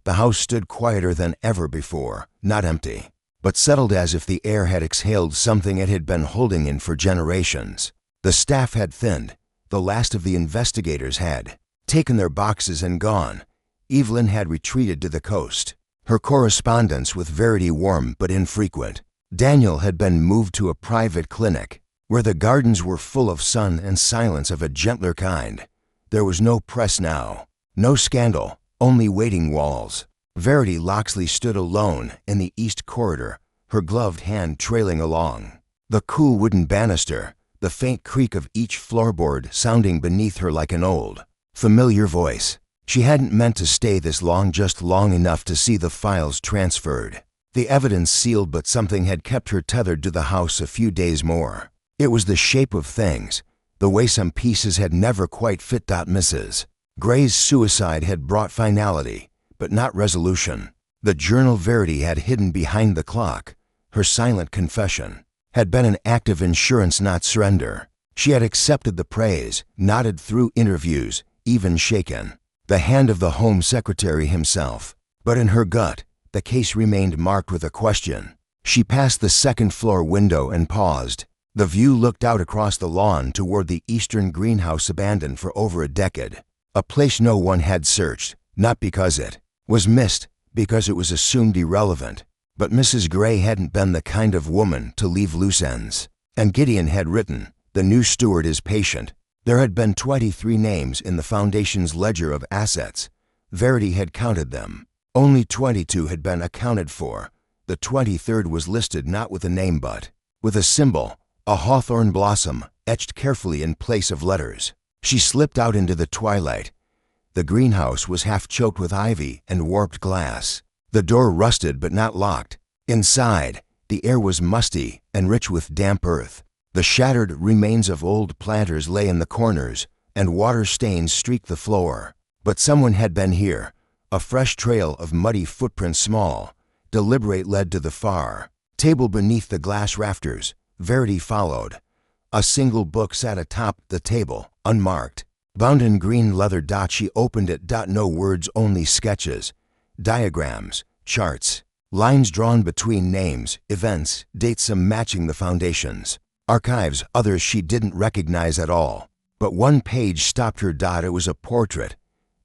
The house stood quieter than ever before, not empty, but settled as if the air had exhaled something it had been holding in for generations. The staff had thinned. The last of the investigators had taken their boxes and gone. Evelyn had retreated to the coast. Her correspondence with Verity warm but infrequent. Daniel had been moved to a private clinic, where the gardens were full of sun and silence of a gentler kind. There was no press now, no scandal, only waiting walls. Verity Locksley stood alone in the east corridor, her gloved hand trailing along. The cool wooden banister, the faint creak of each floorboard sounding beneath her like an old, familiar voice. She hadn't meant to stay this long, just long enough to see the files transferred. The evidence sealed, but something had kept her tethered to the house a few days more. It was the shape of things, the way some pieces had never quite fit. Mrs. Gray's suicide had brought finality, but not resolution. The journal Verity had hidden behind the clock, her silent confession, had been an act of insurance, not surrender. She had accepted the praise, nodded through interviews, even shaken the hand of the Home Secretary himself. But in her gut, the case remained marked with a question. She passed the second-floor window and paused. The view looked out across the lawn toward the eastern greenhouse, abandoned for over a decade. A place no one had searched, not because it was missed, because it was assumed irrelevant. But Mrs. Gray hadn't been the kind of woman to leave loose ends. And Gideon had written, "The new steward is patient." There had been 23 names in the Foundation's ledger of assets. Verity had counted them. Only 22 had been accounted for. The 23rd was listed not with a name but with a symbol, a hawthorn blossom etched carefully in place of letters. She slipped out into the twilight. The greenhouse was half choked with ivy and warped glass. The door rusted but not locked. Inside, the air was musty and rich with damp earth. The shattered remains of old planters lay in the corners, and water stains streaked the floor. But someone had been here. A fresh trail of muddy footprints, small, deliberate, led to the far table beneath the glass rafters. Verity followed. A single book sat atop the table, unmarked, bound in green leather. She opened it. No words, only sketches, diagrams, charts, lines drawn between names, events, dates, some matching the Foundation's archives, others she didn't recognize at all. But one page stopped her. It was a portrait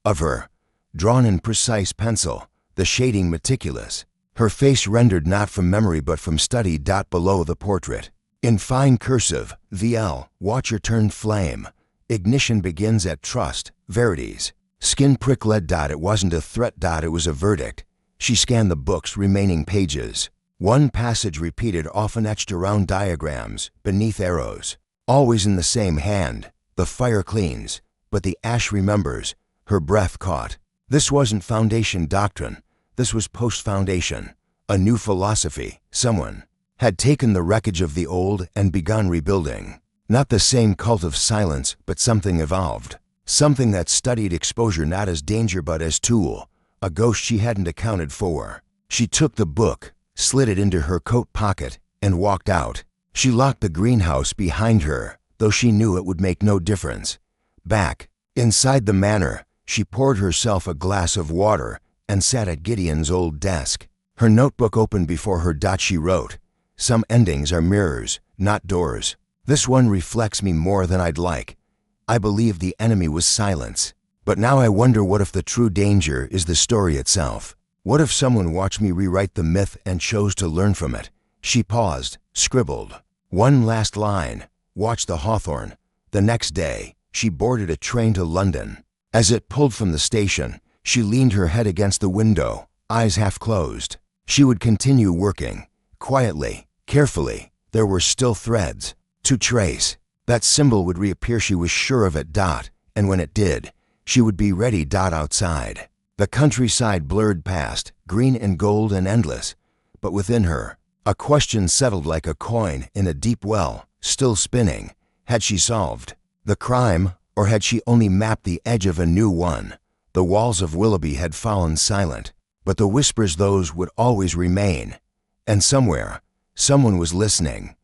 of her, drawn in precise pencil, the shading meticulous, her face rendered not from memory but from study. Below the portrait, in fine cursive, VL, watcher turned flame. Ignition begins at trust. Verity's skin prick led. It wasn't a threat. It was a verdict. She scanned the book's remaining pages. One passage repeated, often etched around diagrams, beneath arrows. Always in the same hand. The fire cleans, but the ash remembers. Her breath caught. This wasn't Foundation doctrine. This was post-Foundation. A new philosophy. Someone had taken the wreckage of the old and begun rebuilding. Not the same cult of silence, but something evolved. Something that studied exposure not as danger but as tool. A ghost she hadn't accounted for. She took the book, slid it into her coat pocket, and walked out. She locked the greenhouse behind her, though she knew it would make no difference. Back, inside the manor, she poured herself a glass of water and sat at Gideon's old desk. Her notebook open before her. She wrote, "Some endings are mirrors, not doors. This one reflects me more than I'd like. I believe the enemy was silence. But now I wonder, what if the true danger is the story itself? What if someone watched me rewrite the myth and chose to learn from it?" She paused, scribbled one last line, watched the hawthorn. The next day, she boarded a train to London. As it pulled from the station, she leaned her head against the window, eyes half closed. She would continue working, quietly, carefully. There were still threads to trace. That symbol would reappear, she was sure of it. And when it did, she would be ready. Outside, the countryside blurred past, green and gold and endless. But within her, a question settled like a coin in a deep well, still spinning. Had she solved the crime, or had she only mapped the edge of a new one? The walls of Willoughby had fallen silent, but the whispers, those would always remain. And somewhere, someone was listening.